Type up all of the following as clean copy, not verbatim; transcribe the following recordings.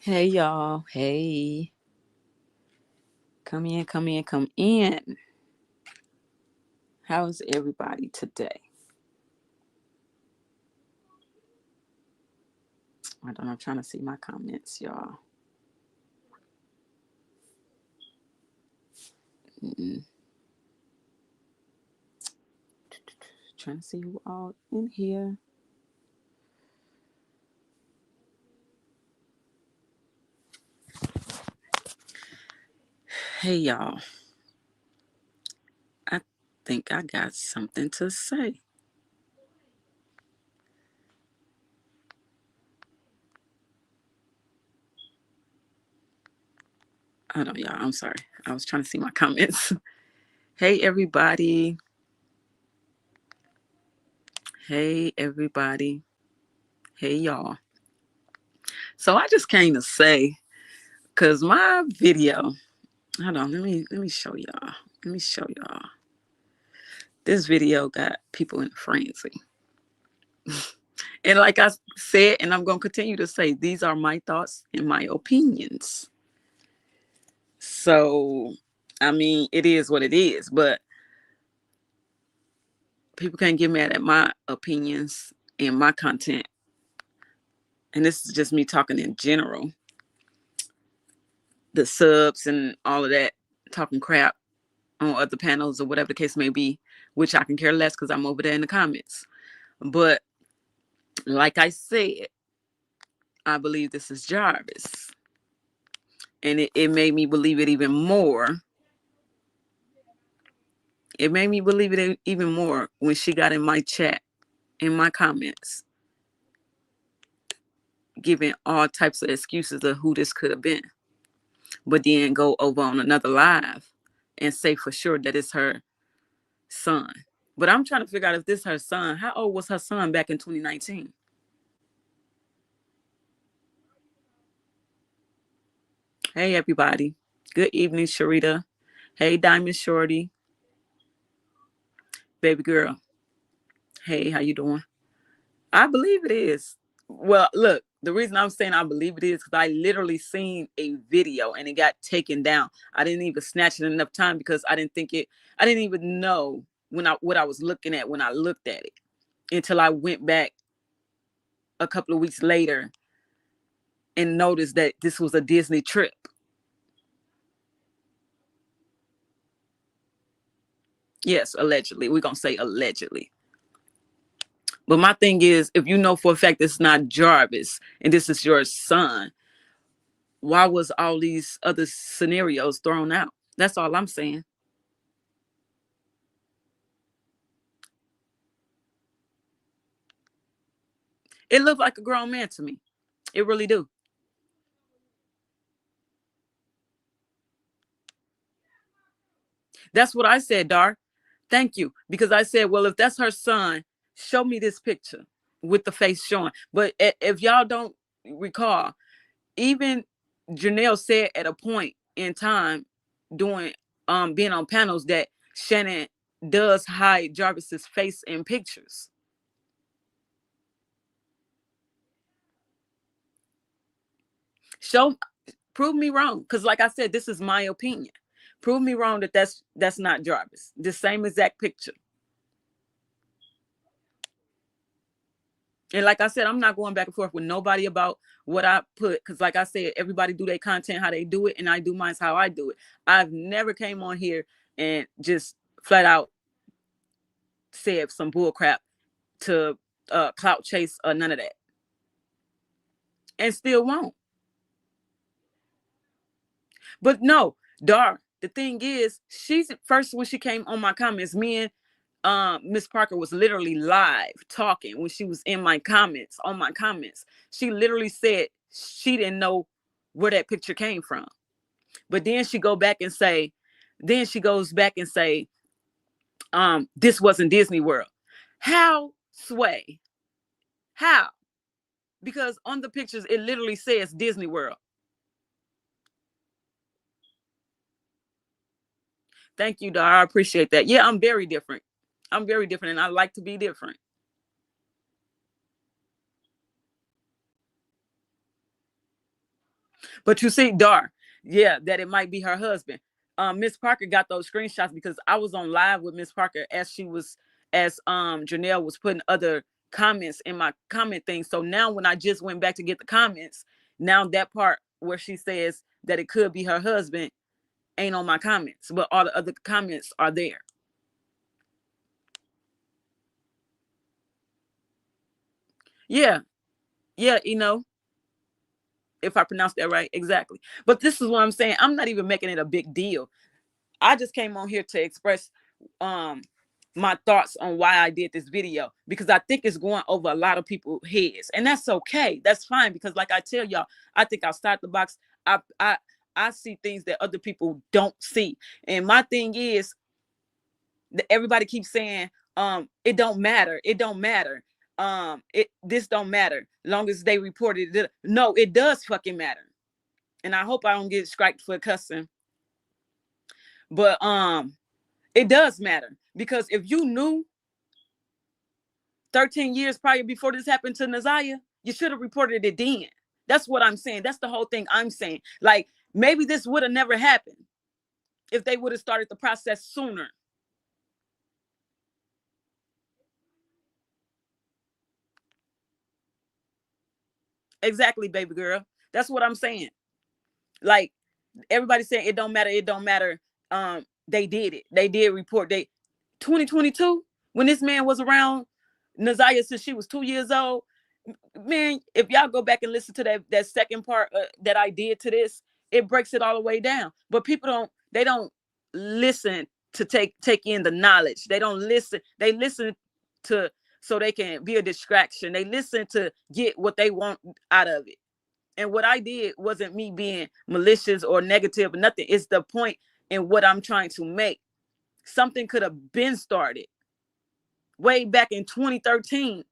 Hey y'all. Hey. Come in, come in, come in. How's everybody today? I don't know. I'm trying to see my comments, y'all. Mm-mm. Trying to see who all in here. Hey y'all. I think I got something to say. I don't, y'all. I'm sorry. I was trying to see my comments. Hey everybody. Hey everybody. Hey y'all. So I just came to say, cause my video. Hold on. Let me show y'all. Let me show y'all. This video got people in a frenzy. And like I said, and I'm going to continue to say, these are my thoughts and my opinions. So, I mean, it is what it is, but people can't get mad at my opinions and my content. And this is just me talking in general. The subs and all of that, talking crap on other panels or whatever the case may be, which I can care less because I'm over there in the comments. But like I said, I believe this is Jarvis. And it made me believe it even more. It made me believe it even more when she got in my chat, in my comments, giving all types of excuses of who this could have been. But then go over on another live and say for sure that it's her son. But I'm trying to figure out if this is her son. How old was her son back in 2019? Hey, everybody. Good evening, Sharita. Hey, Diamond Shorty. Baby girl. Hey, how you doing? I believe it is. Well, look, the reason I'm saying I believe it is because I literally seen a video and it got taken down. I didn't even snatch it enough time because I didn't even know what I was looking at when I looked at it until I went back a couple of weeks later and noticed that this was a Disney trip. Yes, allegedly. We're going to say allegedly. But my thing is, if you know for a fact it's not Jarvis and this is your son, why was all these other scenarios thrown out? That's all I'm saying. It looked like a grown man to me. It really do. That's what I said, Dar. Thank you. Because I said, well, if that's her son, show me this picture with the face showing. But if y'all don't recall, even Janelle said at a point in time doing being on panels that Shannon does hide Jarvis's face in pictures. Show Prove me wrong. Because like I said, this is my opinion. Prove me wrong that that's not Jarvis. The same exact picture. And like I said, I'm not going back and forth with nobody about what I put. Because like I said, everybody do their content how they do it. And I do mine how I do it. I've never came on here and just flat out said some bull crap to clout chase or none of that. And still won't. But no, Dar, the thing is, she's first when she came on my comments, me and Miss Parker was literally live talking when she was in my comments, on my comments. She literally said she didn't know where that picture came from. But then she goes back and say, this wasn't Disney World. How, Sway? How? Because on the pictures it literally says Disney World. Thank you, Dar. I appreciate that. Yeah, I'm very different. I'm very different and I like to be different. But you see, Dar, yeah, that it might be her husband. Miss Parker got those screenshots because I was on live with Miss Parker as Janelle was putting other comments in my comment thing. So now when I just went back to get the comments, now that part where she says that it could be her husband ain't on my comments, but all the other comments are there. Yeah, yeah, if I pronounced that right, exactly. But this is what I'm saying. I'm not even making it a big deal. I just came on here to express um my thoughts on why I did this video, because I think it's going over a lot of people's heads, and that's okay. That's fine, because like I tell y'all, I think outside the box. I I I see things that other people don't see, and my thing is that everybody keeps saying it don't matter, it don't matter, it this don't matter long as they reported it. No, it does fucking matter, and I hope I don't get striked for cussing, but it does matter, because if you knew 13 years prior before this happened to Naziah, you should have reported it then. That's what I'm saying. That's the whole thing I'm saying. Like, maybe this would have never happened if they would have started the process sooner. Exactly, baby girl. That's what I'm saying. Like, everybody saying it don't matter, it don't matter. They did it. They did report. They 2022, when this man was around Naziah since she was 2 years old. Man, if y'all go back and listen to that second part that I did to this, it breaks it all the way down. But people don't listen to take in the knowledge. They don't listen. They listen to so they can be a distraction. They listen to get what they want out of it. And what I did wasn't me being malicious or negative or nothing. It's the point in what I'm trying to make. Something could have been started way back in 2013.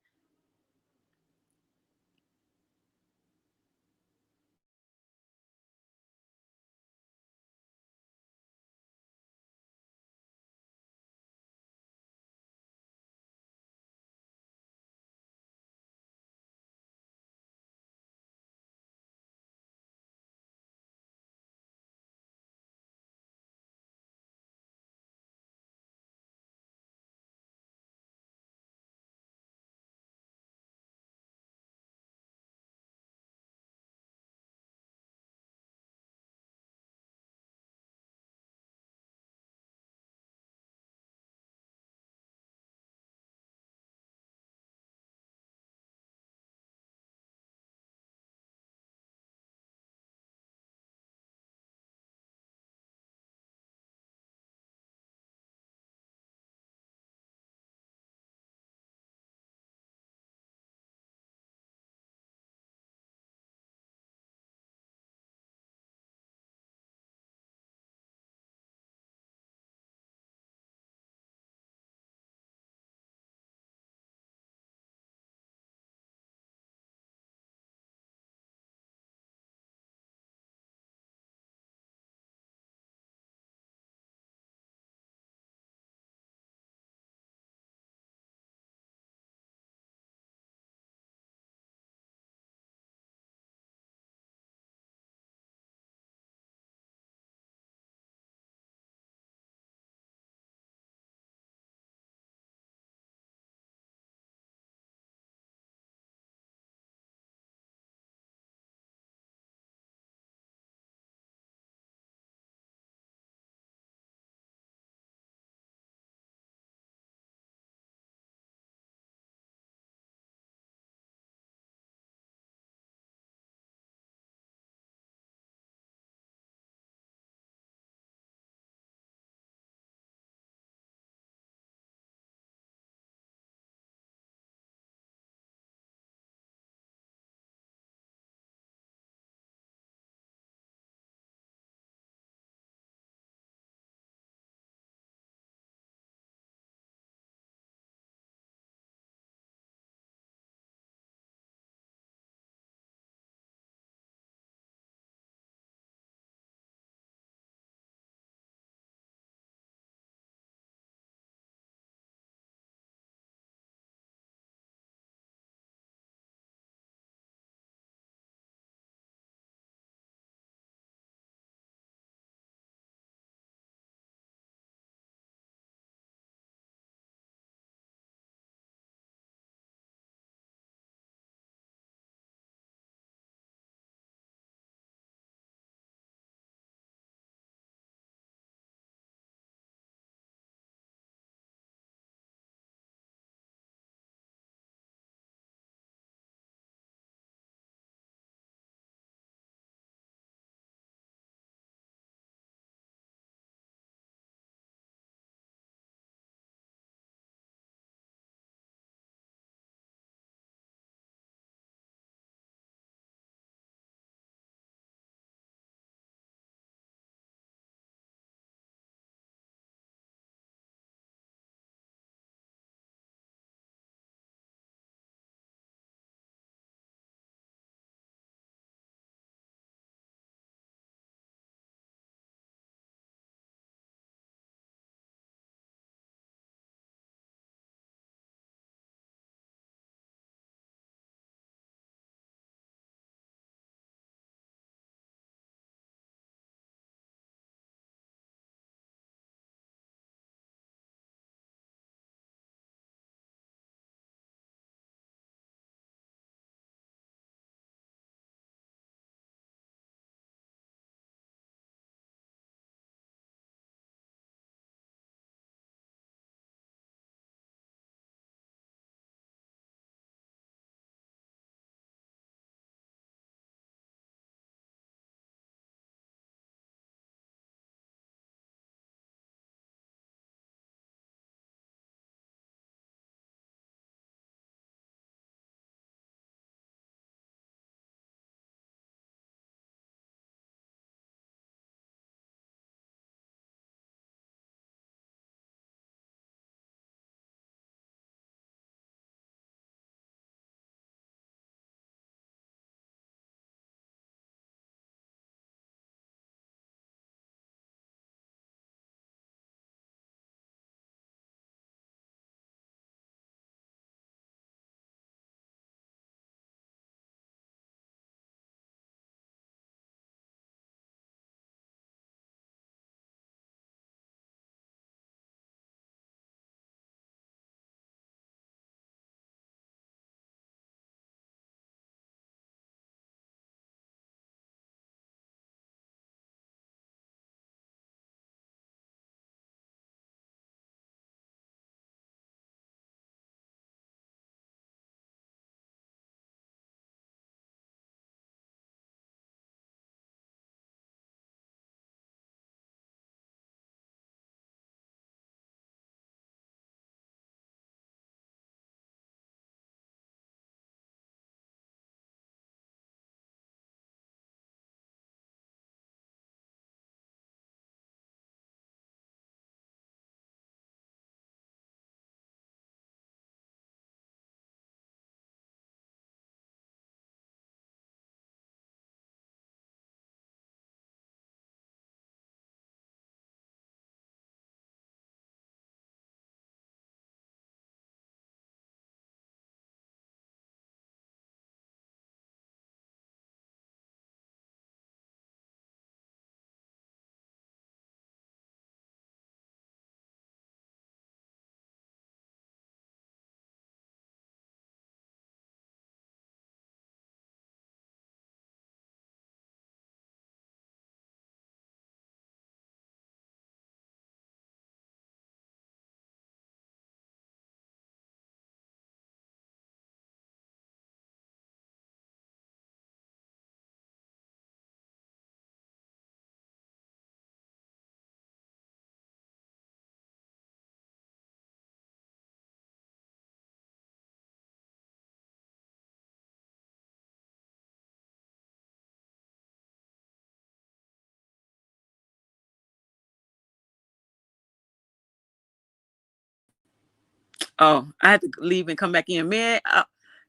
Oh, I had to leave and come back in. Man,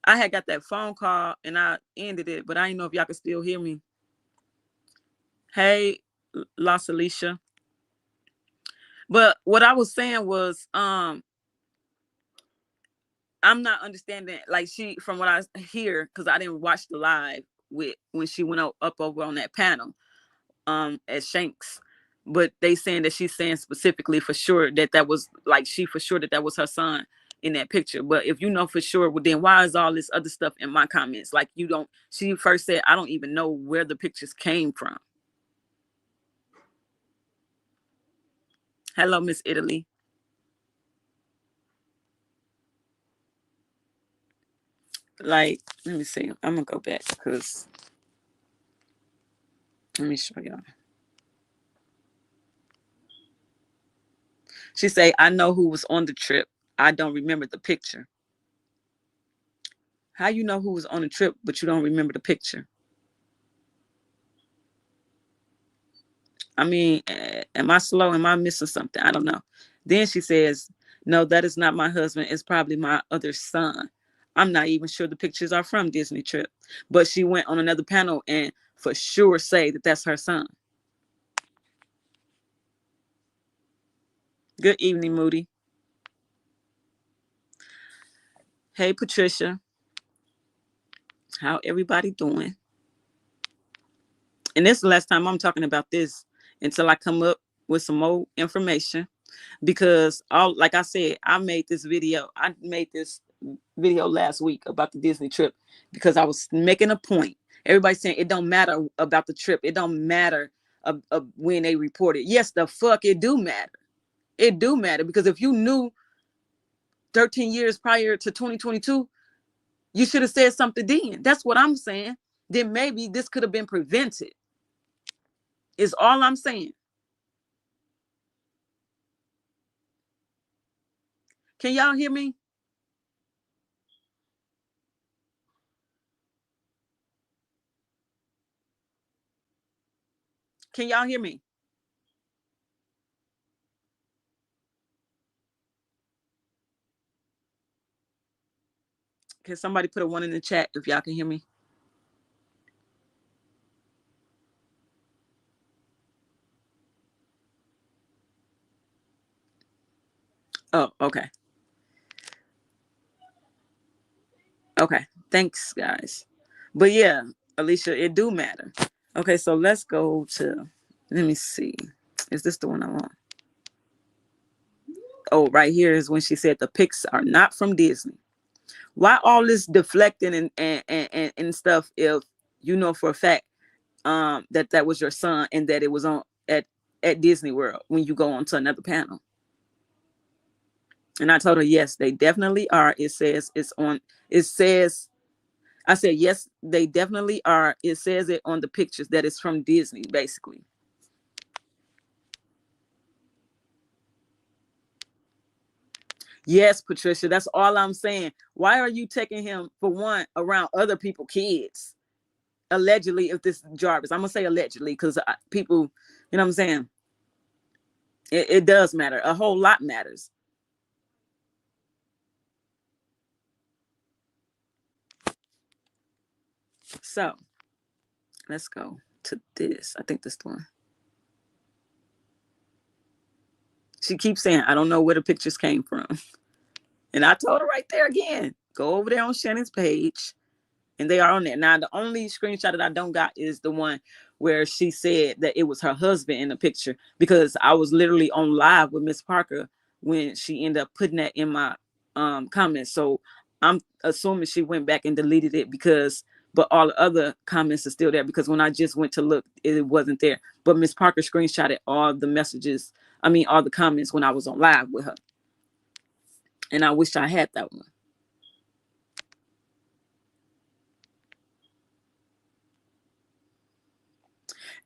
I had got that phone call and I ended it, but I didn't know if y'all could still hear me. Hey, Los Alicia. But what I was saying was, I'm not understanding, like, she, from what I hear, because I didn't watch the live with when she went up over on that panel at Shanks, but they saying that she's saying specifically for sure that was, like, she for sure that was her son in that picture. But if you know for sure, well, then why is all this other stuff in my comments? Like, you don't, she first said, I don't even know where the pictures came from. Hello, Miss Italy. Like, let me see. I'm gonna go back because let me show y'all. She say, I know who was on the trip. I don't remember the picture. How you know who was on the trip, but you don't remember the picture? I mean, am I slow? Am I missing something? I don't know. Then she says, no, that is not my husband. It's probably my other son. I'm not even sure the pictures are from Disney trip. But she went on another panel and for sure say that that's her son. Good evening, Moody. Hey, Patricia. How everybody doing? And this is the last time I'm talking about this until I come up with some more information. Because like I said, I made this video last week about the Disney trip because I was making a point. Everybody's saying it don't matter about the trip. It don't matter when they report it. Yes, the fuck it do matter. It do matter because if you knew 13 years prior to 2022, you should have said something then. That's what I'm saying. Then maybe this could have been prevented. Is all I'm saying. Can y'all hear me? Can y'all hear me? Can somebody put a 1 in the chat if y'all can hear me? Oh, okay. Okay. Thanks, guys. But yeah, Alicia, it do matter. Okay, so let's go to, let me see. Is this the one I want? Oh, right here is when she said the pics are not from Disney. Why all this deflecting and stuff if you know for a fact that was your son and that it was on at Disney World when you go on to another panel? And I told her, yes, they definitely are. It says it's on, it says, I said, yes, they definitely are. It says it on the pictures that it's from Disney, basically. Yes, Patricia, that's all I'm saying. Why are you taking him, for one, around other people's kids? Allegedly, if this Jarvis, I'm going to say allegedly because people, you know what I'm saying? It does matter. A whole lot matters. So let's go to this. I think this one. She keeps saying, I don't know where the pictures came from. And I told her right there again, go over there on Shannon's page. And they are on there. Now, the only screenshot that I don't got is the one where she said that it was her husband in the picture, because I was literally on live with Miss Parker when she ended up putting that in my comments. So I'm assuming she went back and deleted it but all the other comments are still there because when I just went to look, it wasn't there. But Miss Parker screenshotted all the messages, all the comments when I was on live with her. And I wish I had that one.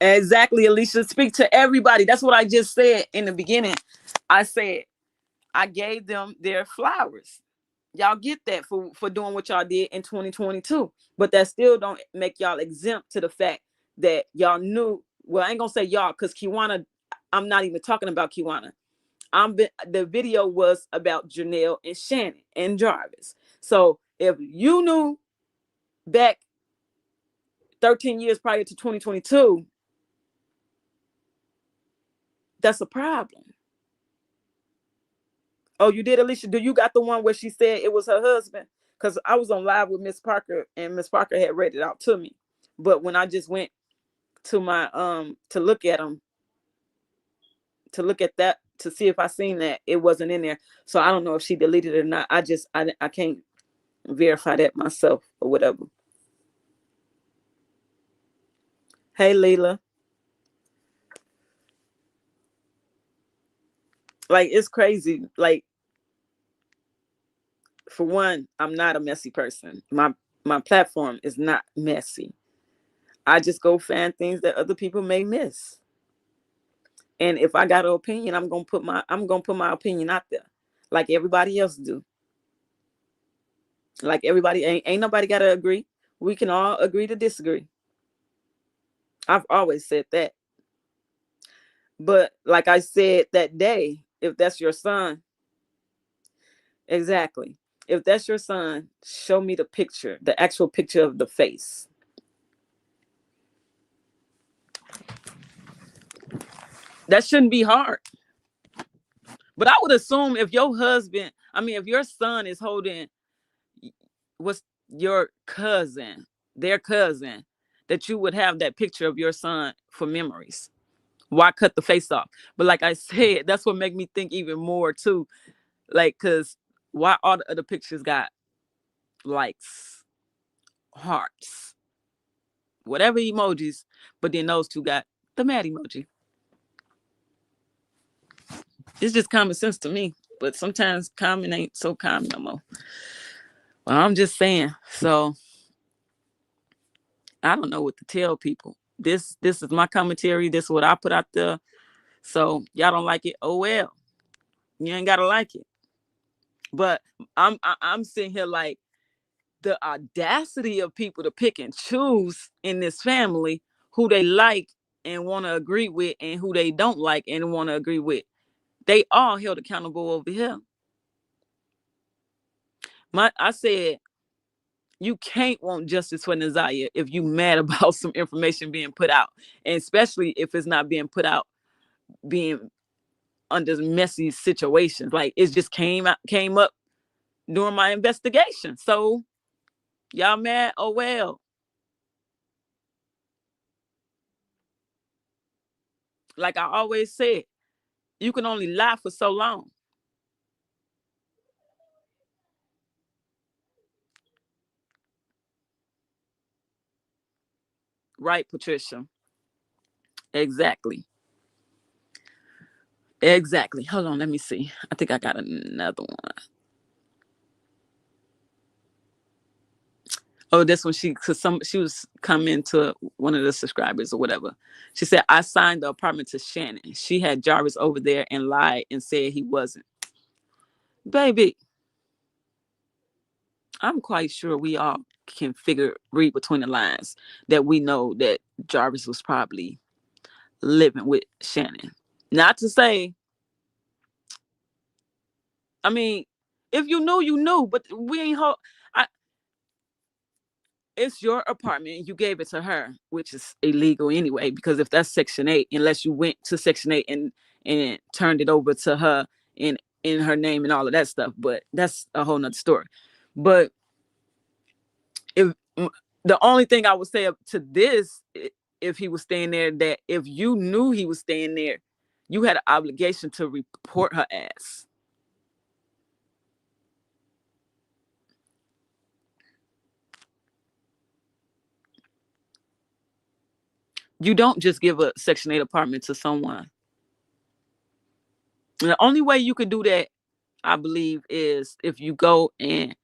Exactly, Alicia. Speak to everybody. That's what I just said in the beginning. I said I gave them their flowers. Y'all get that for doing what y'all did in 2022. But that still don't make y'all exempt to the fact that y'all knew. Well, I ain't gonna say y'all because Kiwana, I'm not even talking about Kiwana. The video was about Janelle and Shannon and Jarvis. So if you knew back 13 years prior to 2022, that's a problem. Oh, you did, Alicia? Do you got the one where she said it was her husband? Because I was on live with Miss Parker, and Miss Parker had read it out to me. But when I just went to my to look at them, to look at that, to see if I seen that, it wasn't in there. So I don't know if she deleted it or not. I can't verify that myself or whatever. Hey, Leela. Like, it's crazy. Like, for one, I'm not a messy person. My platform is not messy. I just go find things that other people may miss. And if I got an opinion, I'm gonna put my opinion out there, like everybody else do. Like everybody ain't nobody gotta agree. We can all agree to disagree. I've always said that. But like I said that day, if that's your son, exactly. If that's your son, show me the picture, the actual picture of the face. That shouldn't be hard. But I would assume if if your son is holding what's your cousin, their cousin, that you would have that picture of your son for memories. Why cut the face off? But like I said, that's what make me think even more too. Like, cause why all the other pictures got likes, hearts, whatever emojis, but then those two got the mad emoji. It's just common sense to me, but sometimes common ain't so common no more. Well, I'm just saying. So I don't know what to tell people. This is my commentary. This is what I put out there. So y'all don't like it. Oh well, you ain't gotta like it. But I'm sitting here like, the audacity of people to pick and choose in this family who they like and want to agree with, and who they don't like and want to agree with. They all held accountable over here. I said, you can't want justice for Nazaya if you mad about some information being put out, and especially if it's not being put out, being under messy situations. Like, it just came up during my investigation. So y'all mad? Oh well. Like I always said, you can only lie for so long. Right, Patricia? Exactly. Exactly. Hold on, let me see. I think I got another one. Oh, this one, she was coming to one of the subscribers or whatever. She said, I signed the apartment to Shannon. She had Jarvis over there and lied and said he wasn't. Baby, I'm quite sure we all can read between the lines, that we know that Jarvis was probably living with Shannon. Not to say, I mean, if you knew, you knew, but we ain't it's your apartment. You gave it to her, which is illegal anyway, because if that's Section 8, unless you went to Section 8 and turned it over to her in her name and all of that stuff, but that's a whole nother story. But if the only thing I would say up to this, if he was staying there, that if you knew he was staying there, you had an obligation to report her ass. You don't just give a Section 8 apartment to someone. And the only way you could do that, I believe, is if you go and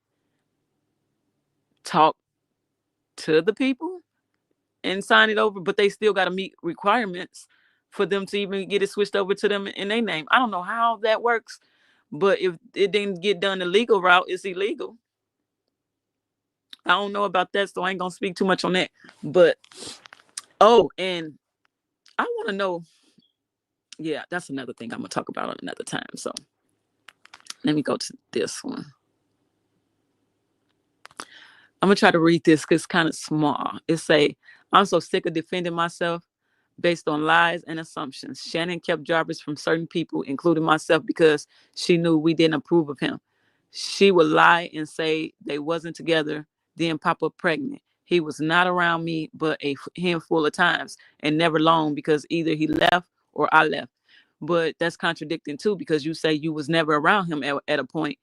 talk to the people and sign it over, but they still got to meet requirements for them to even get it switched over to them in their name. I don't know how that works, but if it didn't get done the legal route, it's illegal. I don't know about that, so I ain't gonna speak too much on that. But and I want to know, Yeah, that's another thing I'm gonna talk about at another time. So let me go to this one. I'm gonna try to read this because it's kind of small. It say, "I'm so sick of defending myself based on lies and assumptions. Shannon kept Jarvis from certain people, including myself, because she knew we didn't approve of him. She would lie and say they wasn't together, then pop up pregnant. He was not around me but a handful of times, and never long, because either he left or I left. But that's contradicting too, because you say you was never around him at a point.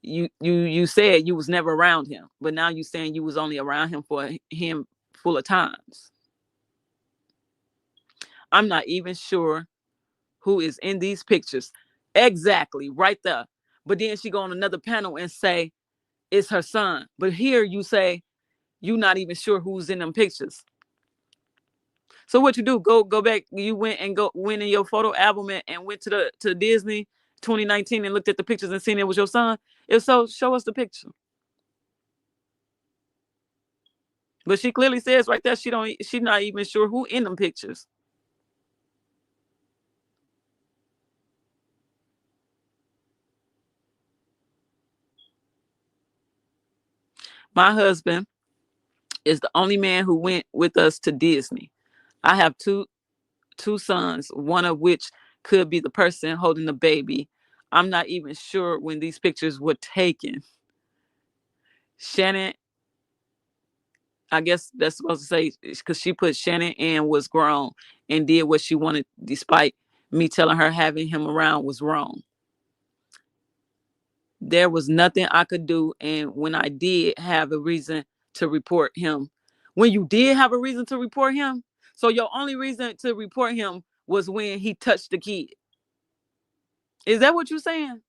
You said you was never around him, but now you saying you was only around him for him full of times. I'm not even sure who is in these pictures." Exactly, right there. But then she go on another panel and say it's her son. But here you say you not even sure who's in them pictures. So what you do? Go back. You went in your photo album and went to Disney 2019 and looked at the pictures and seen it was your son. If so, show us the picture. But she clearly says right there she's not even sure who in them pictures. My husband is the only man who went with us to Disney. I have two sons, one of which could be the person holding the baby. I'm not even sure when these pictures were taken. Shannon, I guess that's supposed to say, because she put Shannon and was grown and did what she wanted, despite me telling her having him around was wrong. There was nothing I could do. And when I did have a reason to report him, when you did have a reason to report him, so your only reason to report him was when he touched the kid. Is that what you're saying?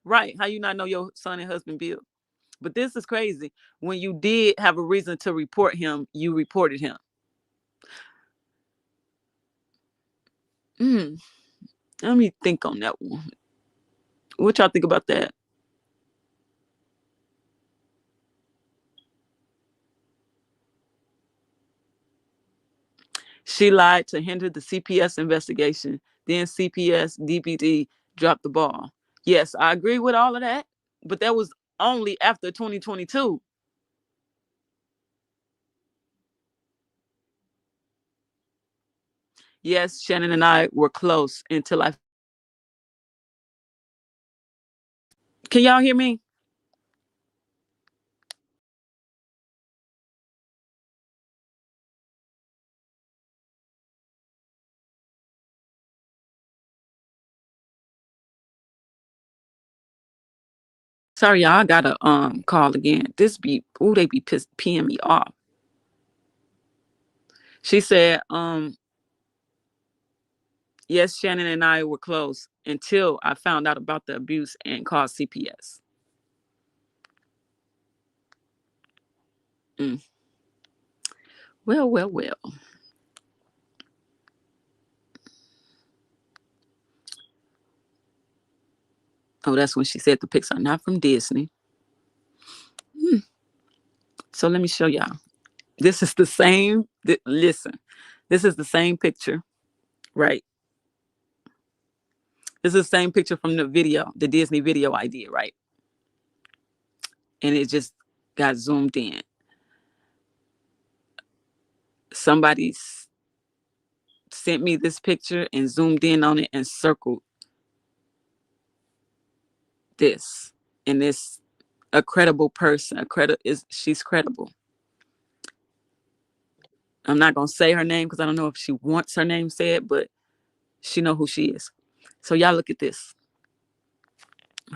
Right. How you not know your son and husband Bill? But this is crazy. When you did have a reason to report him, you reported him. Mm, let me think on that one. What y'all think about that? She lied to hinder the CPS investigation. Then CPS DPD dropped the ball. Yes, I agree with all of that. But that was only after 2022. Yes, Shannon and I were close until I. Can y'all hear me? Sorry, y'all. I got a call again. This be they be peeing me off. She said, yes, Shannon and I were close until I found out about the abuse and called CPS. Mm. Well, well, well. Oh, that's when she said the pics are not from Disney. Mm. So let me show y'all. This is the same. Listen, this is the same picture, right? This is the same picture from the video, the Disney video I did, right? And it just got zoomed in. Somebody sent me this picture and zoomed in on it and circled this. And this a credible person. She's credible. I'm not gonna say her name because I don't know if she wants her name said, but she know who she is. So y'all look at this.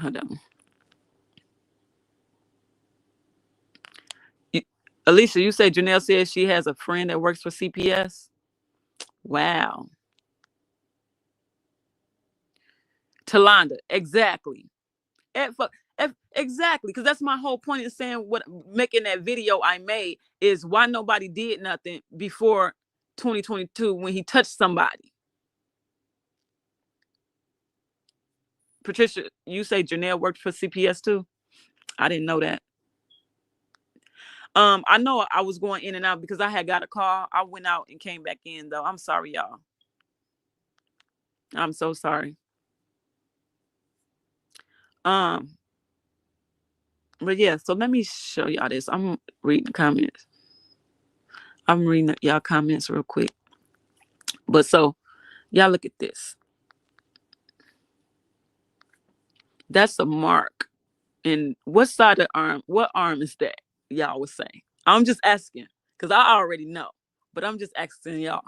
Hold on. You, Alicia, you say Janelle says she has a friend that works for CPS. Wow. Talonda, exactly. Exactly, because that's my whole point in saying what making that video I made is why nobody did nothing before 2022 when he touched somebody. Patricia, you say Janelle worked for CPS too? I didn't know that. I know I was going in and out because I had got a call. I went out and came back in though. I'm sorry, y'all. I'm so sorry. Um, but yeah, so let me show y'all this. I'm reading the comments. I'm reading y'all comments real quick. But so y'all look at this. That's a mark. And what side of the arm? What arm is that? Y'all would say. I'm just asking because I already know, but I'm just asking y'all.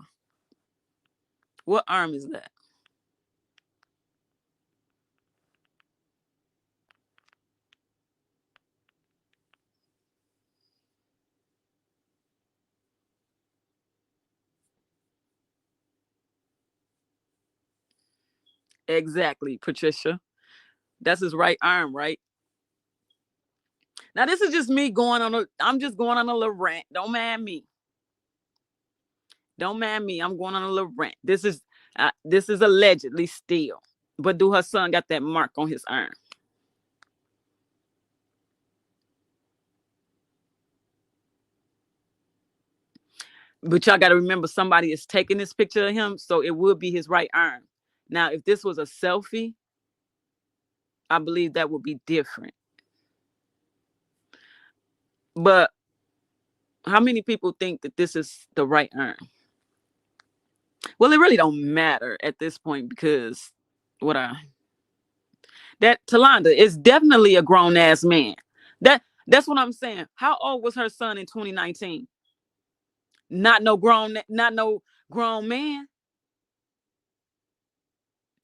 What arm is that? Exactly, Patricia. That's his right arm, right? Now this is just me going on I'm just going on a little rant. Don't mind me. Don't mind me. I'm going on a little rant. This is allegedly still. But do her son got that mark on his arm? But y'all got to remember somebody is taking this picture of him, so it would be his right arm. Now, if this was a selfie, I believe that would be different. But how many people think that this is the right arm? Well, it really don't matter at this point because that Talonda is definitely a grown ass man. That's what I'm saying. How old was her son in 2019? Not no grown man.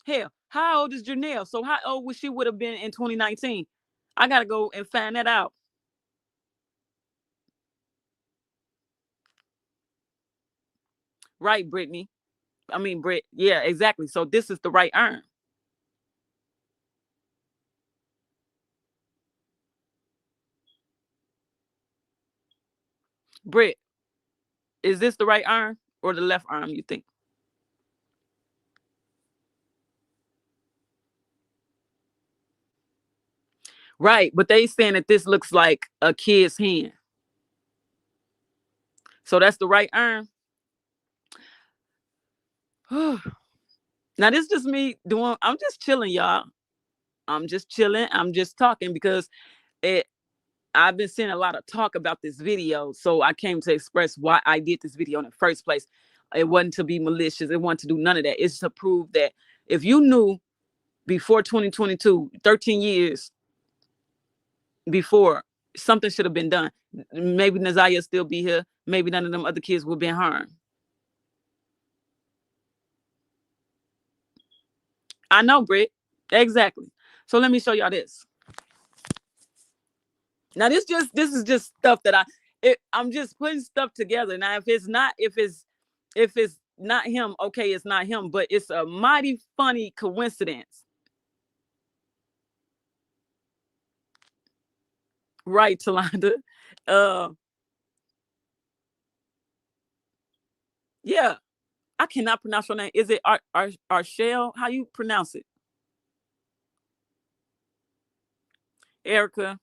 Hell, how old is Janelle? So how old would she would have been in 2019? I gotta go and find that out. Right, Brittany. I mean, Britt. Yeah, exactly. So this is the right arm. Britt, is this the right arm or the left arm, you think? Right, but they saying that this looks like a kid's hand. So that's the right arm. Now this is just me doing. I'm just chilling, y'all. I'm just chilling. I'm just talking because it. I've been seeing a lot of talk about this video, so I came to express why I did this video in the first place. It wasn't to be malicious. It wasn't to do none of that. It's to prove that if you knew before 2022, 13 years before, something should have been done. Maybe Nazaya still be here. Maybe none of them other kids would have been harmed. I know, Britt. Exactly. So let me show y'all this. Now this is just stuff that I'm just putting stuff together. Now if it's not him, okay, it's not him, but it's a mighty funny coincidence. Right, Talonda. Uh yeah, I cannot pronounce your name. Is it Arshel? How you pronounce it? Erica.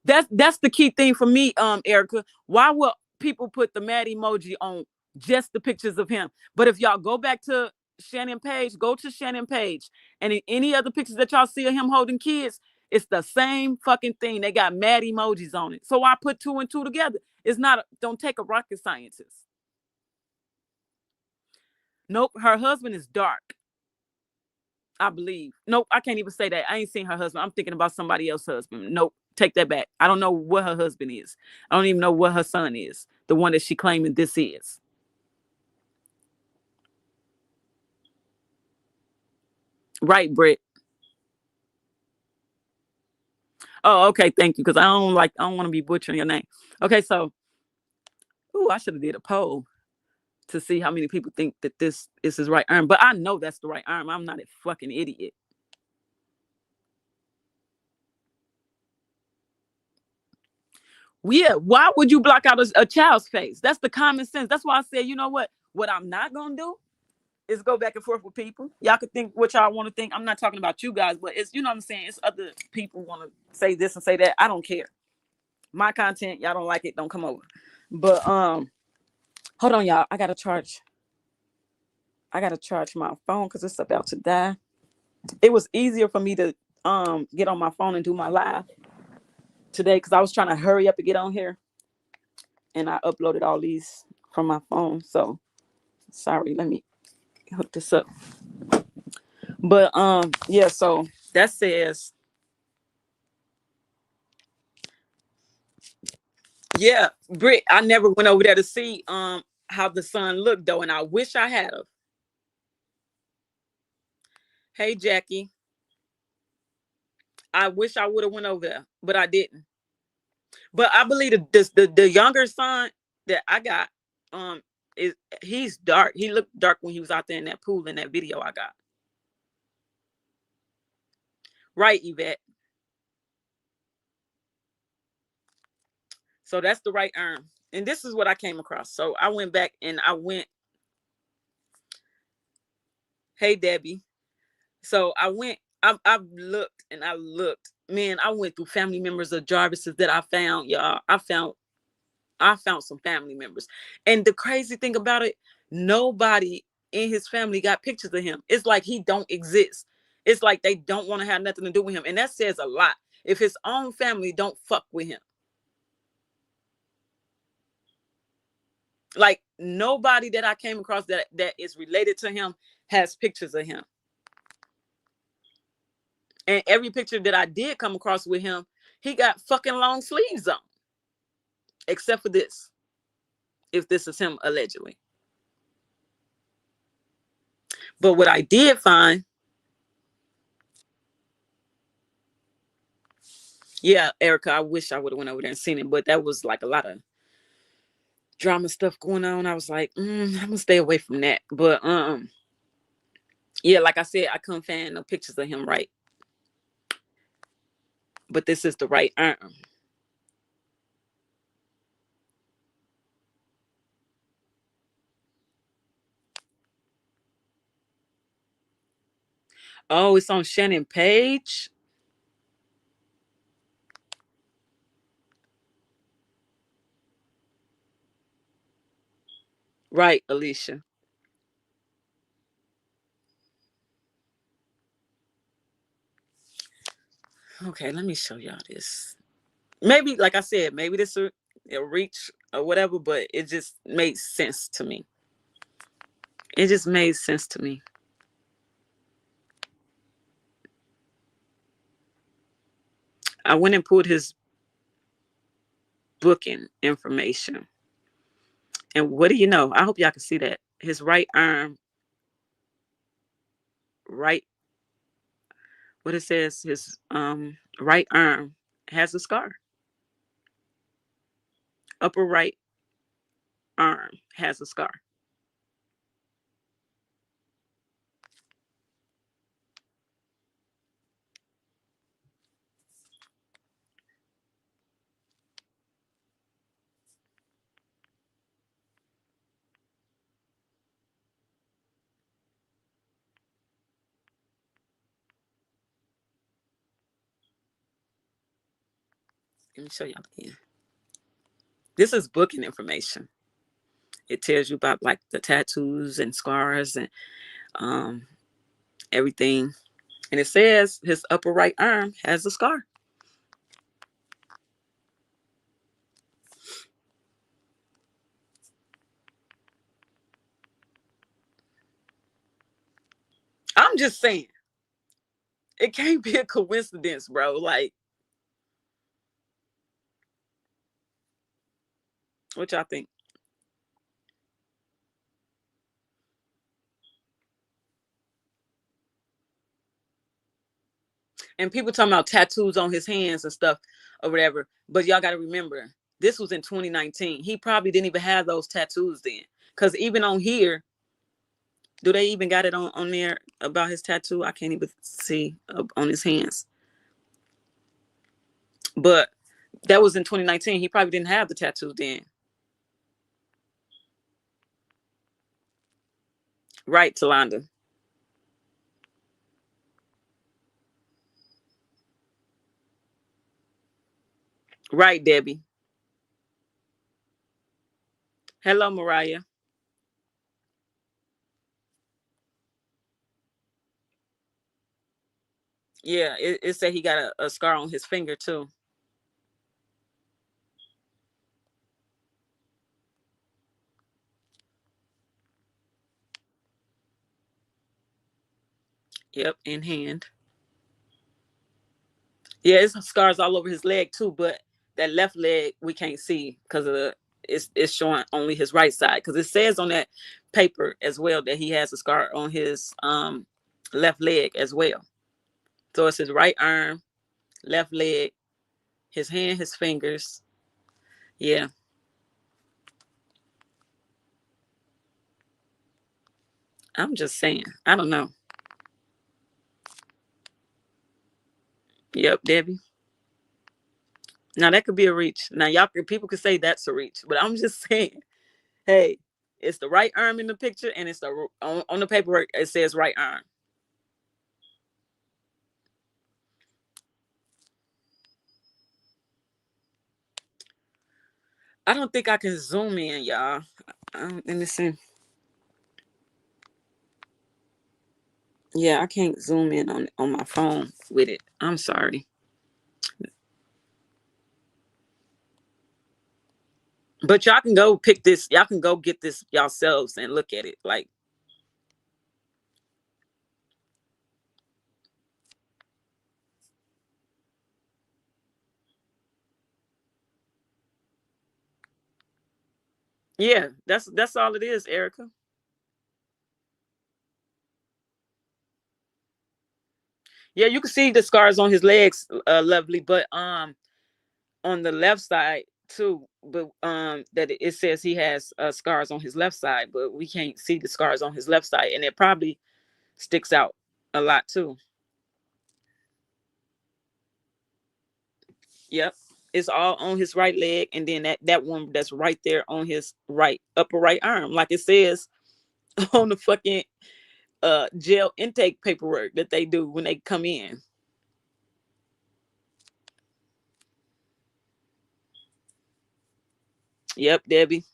That's the key thing for me, Erica. Why will people put the mad emoji on just the pictures of him? But if y'all go back to Shannon Page, go to Shannon Page, and in any other pictures that y'all see of him holding kids, it's the same fucking thing. They got mad emojis on it. So I put two and two together. It's not, don't take a rocket scientist. Nope, her husband is dark, I believe. Nope, I can't even say that. I ain't seen her husband. I'm thinking about somebody else's husband. Nope, take that back. I don't know what her husband is. I don't even know what her son is. The one that she claiming this is. Right, Britt. Oh, okay, thank you. Because I don't want to be butchering your name. Okay, so I should have did a poll to see how many people think that this is his right arm. But I know that's the right arm. I'm not a fucking idiot. Yeah, why would you block out a child's face? That's the common sense. That's why I said, you know what? What I'm not gonna do It's go back and forth with people. Y'all can think what y'all want to think. I'm not talking about you guys, but it's, you know what I'm saying? It's other people want to say this and say that. I don't care. My content, y'all don't like it, don't come over. But hold on, y'all. I gotta charge my phone because it's about to die. It was easier for me to get on my phone and do my live today because I was trying to hurry up and get on here, and I uploaded all these from my phone. So sorry, let me hook this up. But yeah, so that says, yeah, Britt, I never went over there to see how the sun looked though, and I wish I had of. Hey Jackie, I wish I would have went over there, but I didn't. But I believe the younger son that I got, is he's dark. He looked dark when he was out there in that pool in that video I got. Right, Yvette. So that's the right arm. And this is what I came across. So I went back and hey Debbie. So I've looked and I looked. Man, I went through family members of Jarvis's that I found, y'all. I found some family members. And the crazy thing about it, nobody in his family got pictures of him. It's like he don't exist. It's like they don't want to have nothing to do with him. And that says a lot. If his own family don't fuck with him. Like nobody that I came across that is related to him has pictures of him. And every picture that I did come across with him, he got fucking long sleeves on. Except for this. If this is him allegedly. But what I did find, yeah, Erica, I wish I would have went over there and seen it, but that was like a lot of drama stuff going on. I was like, I'm gonna stay away from that. But yeah, like I said, I couldn't find no pictures of him right. But this is the right arm. Oh, it's on Shannon Page. Right, Alicia. Okay, let me show y'all this. Maybe, like I said, maybe this will reach or whatever, but it just made sense to me. It just made sense to me. I went and pulled his booking information. And what do you know? I hope y'all can see that. His right arm, right, what it says, his right arm has a scar. Upper right arm has a scar. Let me show y'all again. This is booking information. It tells you about like the tattoos and scars and um, everything. And it says his upper right arm has a scar. I'm just saying, it can't be a coincidence, bro. Like, what y'all think? And people talking about tattoos on his hands and stuff or whatever. But y'all got to remember, this was in 2019. He probably didn't even have those tattoos then. Because even on here, do they even got it on there about his tattoo? I can't even see on his hands. But that was in 2019. He probably didn't have the tattoos then. Right, Talonda. Right, Debbie. Hello, Mariah. Yeah, it said he got a scar on his finger too. Yep, in hand. Yeah, it's scars all over his leg too, but that left leg we can't see because of the it's showing only his right side because it says on that paper as well that he has a scar on his left leg as well. So it's his right arm, left leg, his hand, his fingers. Yeah, I'm just saying. I don't know. Yep, Debbie. Now that could be a reach. Now people could say that's a reach, but I'm just saying, hey, it's the right arm in the picture, and it's on the paperwork. It says right arm. I don't think I can zoom in, y'all. Let me see. Yeah, I can't zoom in on my phone with it. I'm sorry, but y'all can go pick this. Y'all can go get this yourselves and look at it. Like, yeah, that's all it is, Erica. Yeah, you can see the scars on his legs, lovely, but on the left side too. But that it says he has scars on his left side, but we can't see the scars on his left side, and it probably sticks out a lot too. Yep. It's all on his right leg, and then that one that's right there on his right upper right arm, like it says on the fucking jail intake paperwork that they do when they come in. Yep, Debbie.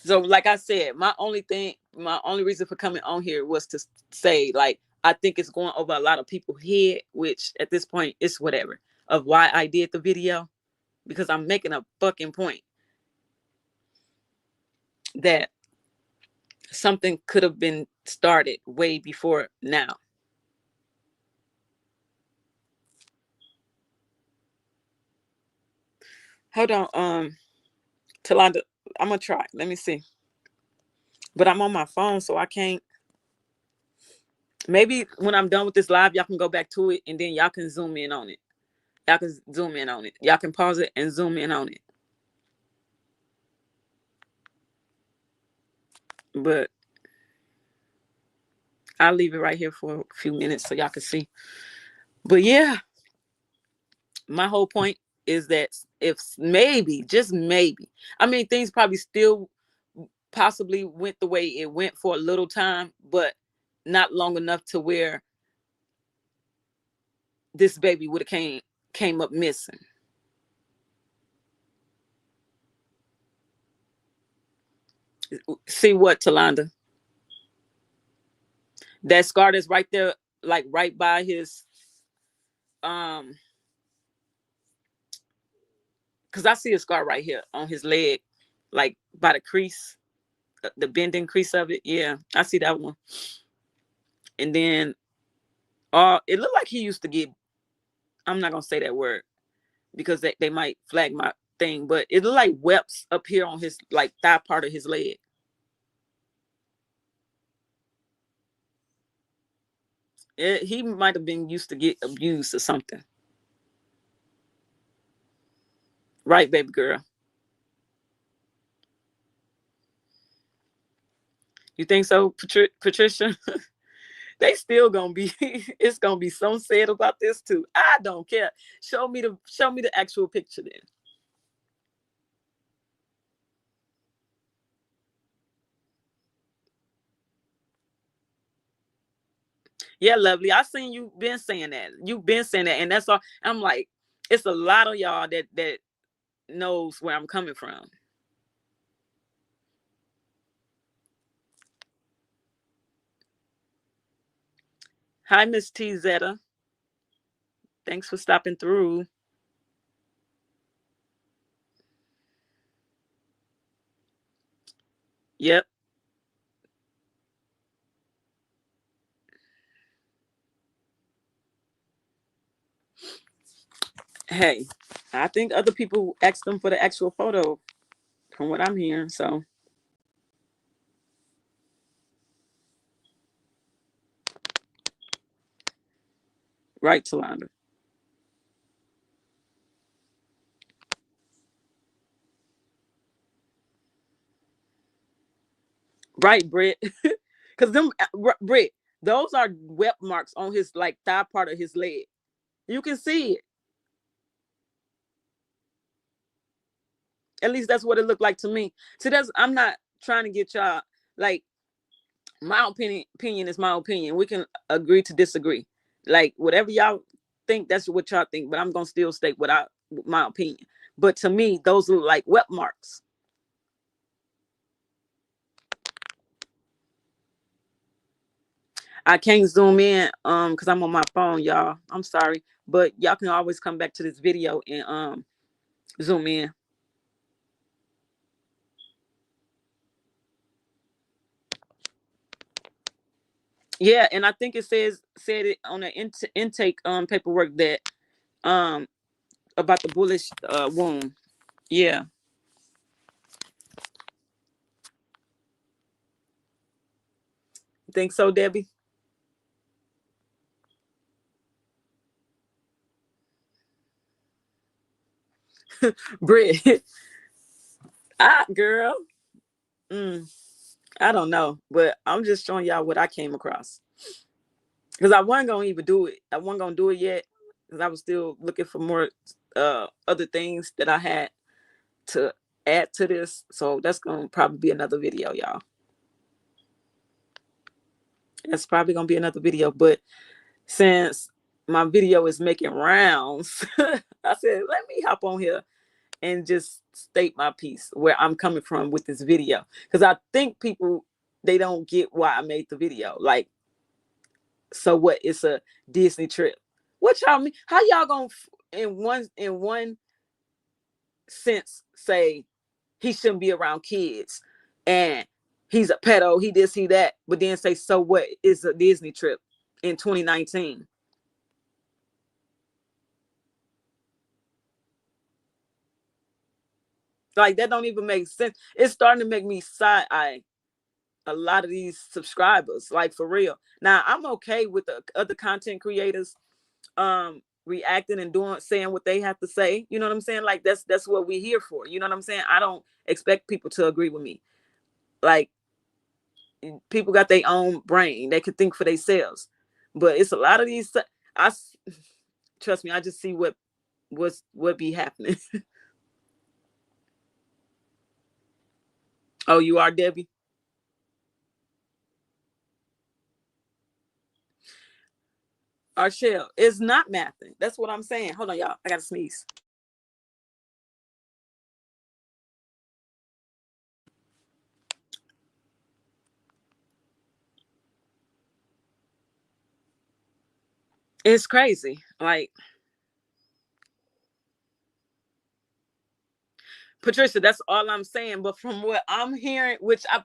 So, like I said, my only reason for coming on here was to say, like, I think it's going over a lot of people's head, which at this point it's whatever of why I did the video because I'm making a fucking point that something could have been started way before now. Hold on, Talonda, I'm gonna try. Let me see. But I'm on my phone, so I can't. Maybe when I'm done with this live, y'all can go back to it and then y'all can zoom in on it. Y'all can zoom in on it. Y'all can pause it and zoom in on it. But I'll leave it right here for a few minutes so y'all can see. But yeah, my whole point is that if maybe, just maybe, I mean, things probably still possibly went the way it went for a little time, but not long enough to where this baby would have came up missing. See what, Talonda? That scar that's right there, like right by his um, because I see a scar right here on his leg, like by the crease, the bending crease of it. Yeah, I see that one. And then it looked like he used to get. I'm not gonna say that word because they might flag my thing, but it looked like whelps up here on his like thigh part of his leg. He might have been used to get abused or something. Right, baby girl? You think so, Patricia? They still gonna be. It's gonna be some said about this too. I don't care. Show me the actual picture then. Yeah, lovely. I seen you been saying that. You've been saying that, and that's all. I'm like, it's a lot of y'all that knows where I'm coming from. Hi, Miss T Zeta. Thanks for stopping through. Yep. Hey, I think other people asked them for the actual photo, from what I'm hearing. So, right, Talonda. Right, Britt. Because them, Britt, those are wet marks on his like thigh part of his leg. You can see it. At least that's what it looked like to me. See, that's I'm not trying to get y'all like my opinion is my opinion. We can agree to disagree. Like whatever y'all think, that's what y'all think. But I'm gonna still state what I my opinion. But to me, those look like wet marks. I can't zoom in because I'm on my phone, y'all. I'm sorry. But y'all can always come back to this video and zoom in. Yeah, and I think it said it on the intake paperwork that um about the bullish wound. Yeah. Think so, Debbie? Britt. Girl. Mm, I don't know, but I'm just showing y'all what I came across because I wasn't gonna even do it. I wasn't gonna do it yet because I was still looking for more other things that I had to add to this. So that's gonna probably be another video, y'all. That's probably gonna be another video, but since my video is making rounds, I said let me hop on here and just state my piece where I'm coming from with this video because I think people they don't get why I made the video. Like, so what? It's a Disney trip. What y'all mean? How y'all gonna in one sense say he shouldn't be around kids and he's a pedo, he this, he that, but then say so what is a Disney trip in 2019? Like that don't even make sense. It's starting to make me side eye a lot of these subscribers, like for real. Now I'm okay with the other content creators reacting and doing saying what they have to say. You know what I'm saying? Like that's what we're here for. You know what I'm saying? I don't expect people to agree with me. Like people got their own brain. They could think for themselves. But it's a lot of these I trust me, I just see what be happening. Oh, you are Debbie? Arshell, it's not mathing. That's what I'm saying. Hold on, y'all. I gotta sneeze. It's crazy. Like Patricia, that's all I'm saying. But from what I'm hearing, which I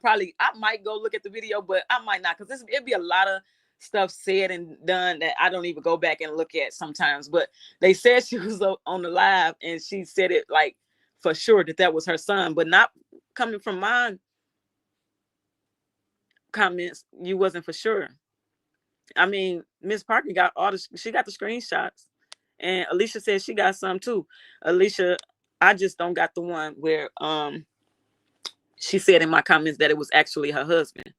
might go look at the video, but I might not because it'd be a lot of stuff said and done that I don't even go back and look at sometimes. But they said she was on the live and she said it like for sure that was her son, but not coming from my comments. You wasn't for sure. I mean, Miss Parker got she got the screenshots, and Alicia said she got some too. Alicia, I just don't got the one where she said in my comments that it was actually her husband.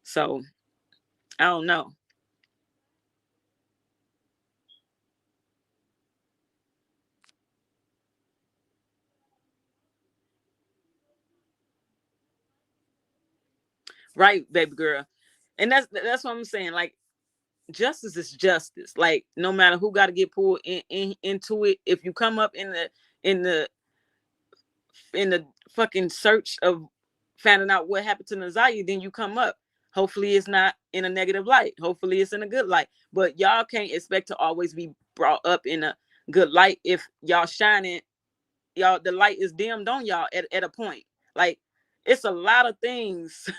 So I don't know. Right, baby girl. And that's what I'm saying. Like justice is justice. Like, no matter who got to get pulled into it, if you come up in the in the fucking search of finding out what happened to Nazaya, then you come up. Hopefully it's not in a negative light. Hopefully it's in a good light. But y'all can't expect to always be brought up in a good light if y'all shining, y'all, the light is dimmed on y'all at a point. Like, it's a lot of things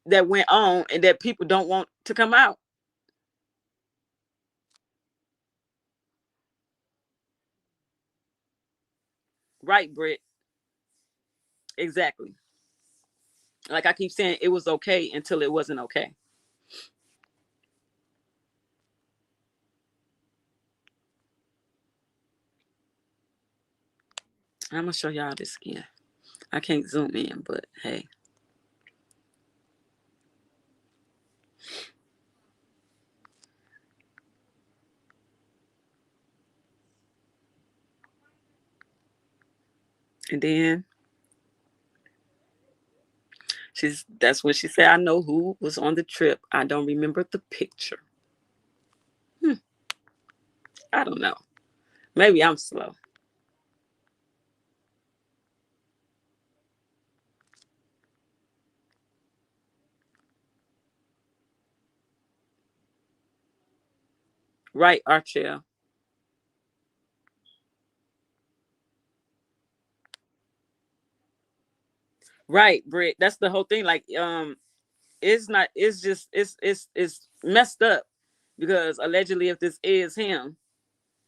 that went on and that people don't want to come out. Right, Britt? Exactly. Like I keep saying, it was okay until it wasn't okay. I'm gonna show y'all this again. I can't zoom in, but hey. And then that's what she said. I know who was on the trip. I don't remember the picture. I don't know. Maybe I'm slow. Right, Archel. Right, Britt. That's the whole thing. Like, it's not. It's just. It's messed up because allegedly, if this is him,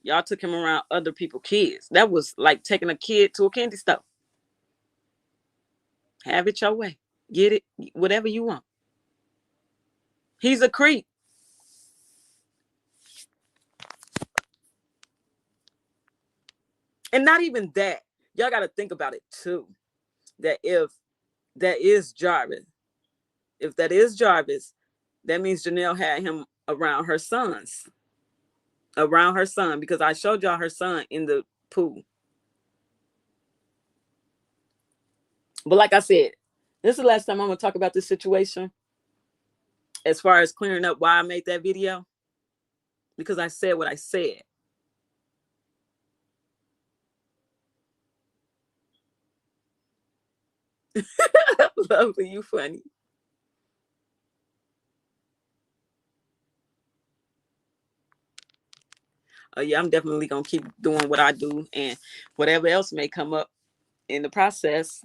y'all took him around other people's kids. That was like taking a kid to a candy store. Have it your way. Get it, whatever you want. He's a creep. And not even that. Y'all got to think about it too. That if that is Jarvis, if that is Jarvis, that means Janelle had him around her sons, around her son, because I showed y'all her son in the pool. But like I said, this is the last time I'm gonna talk about this situation as far as clearing up why I made that video, because I said what I said. Lovely, you funny. Yeah, I'm definitely gonna keep doing what I do, and whatever else may come up in the process,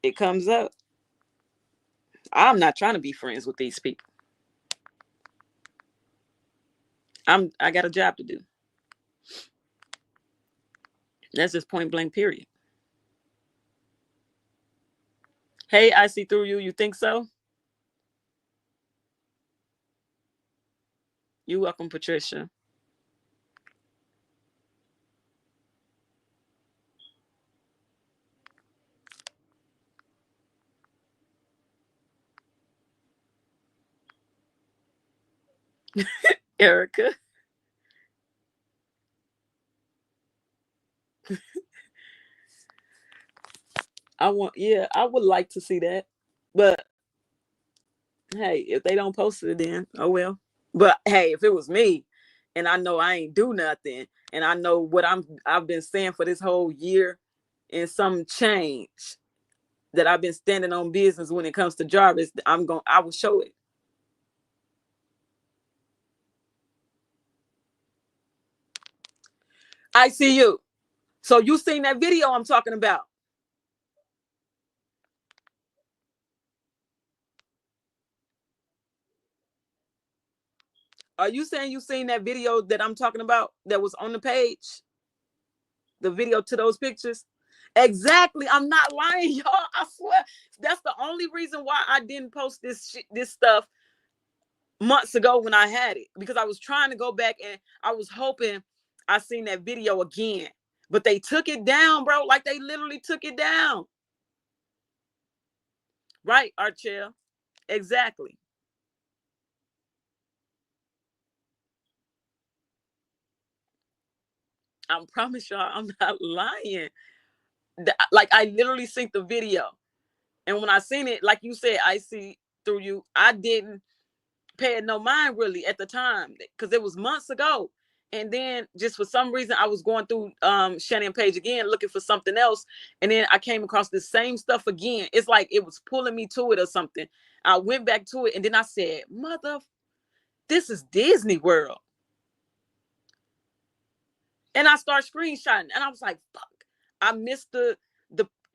it comes up. I'm not trying to be friends with these people. I got a job to do. That's just point blank, period. Hey, I see through you. You think so? You welcome, Patricia. Erica. I would like to see that. But hey, if they don't post it, then oh well. But hey, if it was me and I know I ain't do nothing and I know what I've been saying for this whole year and some change that I've been standing on business when it comes to Jarvis, I will show it. I see you. So you seen that video I'm talking about. Are you saying you seen that video that I'm talking about that was on the page? The video to those pictures? Exactly. I'm not lying, y'all. I swear. That's the only reason why I didn't post this stuff months ago when I had it, because I was trying to go back and I was hoping I seen that video again. But they took it down, bro. Like they literally took it down. Right, Archel? Exactly. I promise y'all, I'm not lying. Like I literally seen the video. And when I seen it, like you said, I see through you. I didn't. paying no mind really at the time because it was months ago. And then just for some reason I was going through Shannon page again looking for something else, and then I came across the same stuff again. It's like it was pulling me to it or something. I went back to it and then I said, mother, this is Disney World. And I start screenshotting and I was like, fuck, I missed the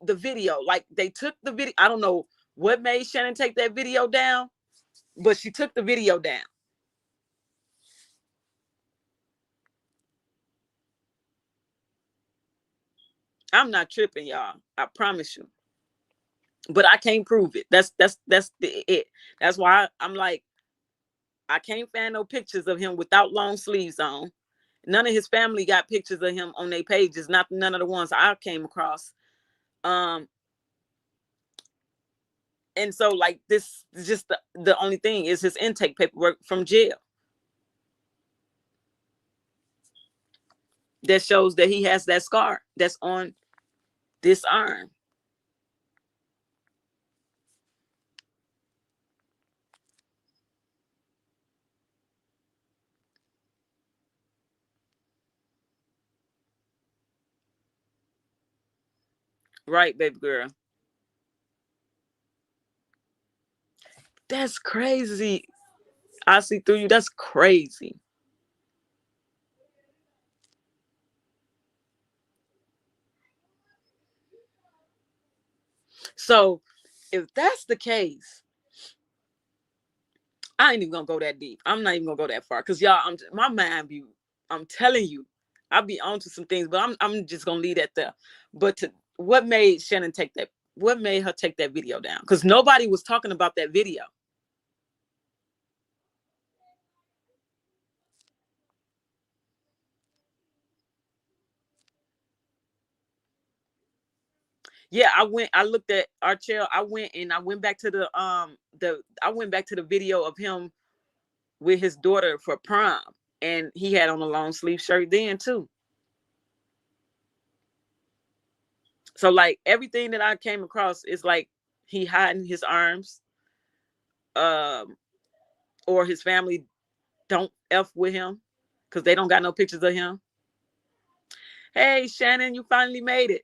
the video. Like they took the video. I don't know what made Shannon take that video down, but she took the video down. I'm not tripping, y'all. I promise you. But I can't prove it. It. That's why I'm like, I can't find no pictures of him without long sleeves on. None of his family got pictures of him on their pages. Not none of the ones I came across. And so like this is just the only thing is his intake paperwork from jail that shows that he has that scar that's on this arm. Right, baby girl. That's crazy. I see through you. That's crazy. So if that's the case, I ain't even gonna go that deep. I'm not even gonna go that far because y'all, my mind be. I'm telling you, I'll be onto some things, but I'm just gonna leave that there. But what made Shannon take that? What made her take that video down? Because nobody was talking about that video. Yeah, I looked at Archel. I went back to I went back to the video of him with his daughter for prom, and he had on a long sleeve shirt then too. So like everything that I came across is like he hiding his arms, um, or his family don't f with him because they don't got no pictures of him. Hey Shannon, you finally made it.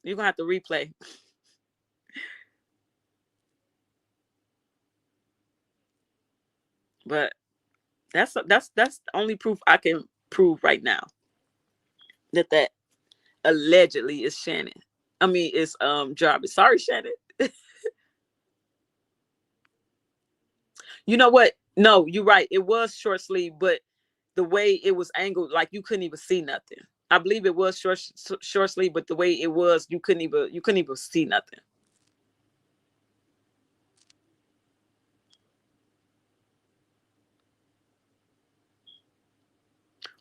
You're gonna have to replay. But that's the only proof I can prove right now that allegedly is Shannon. I mean, it's Jarvis. Sorry, Shannon. You know what? No, you're right. It was short sleeve, but the way it was angled, like you couldn't even see nothing. I believe it was short sleeve, but the way it was, you couldn't even see nothing.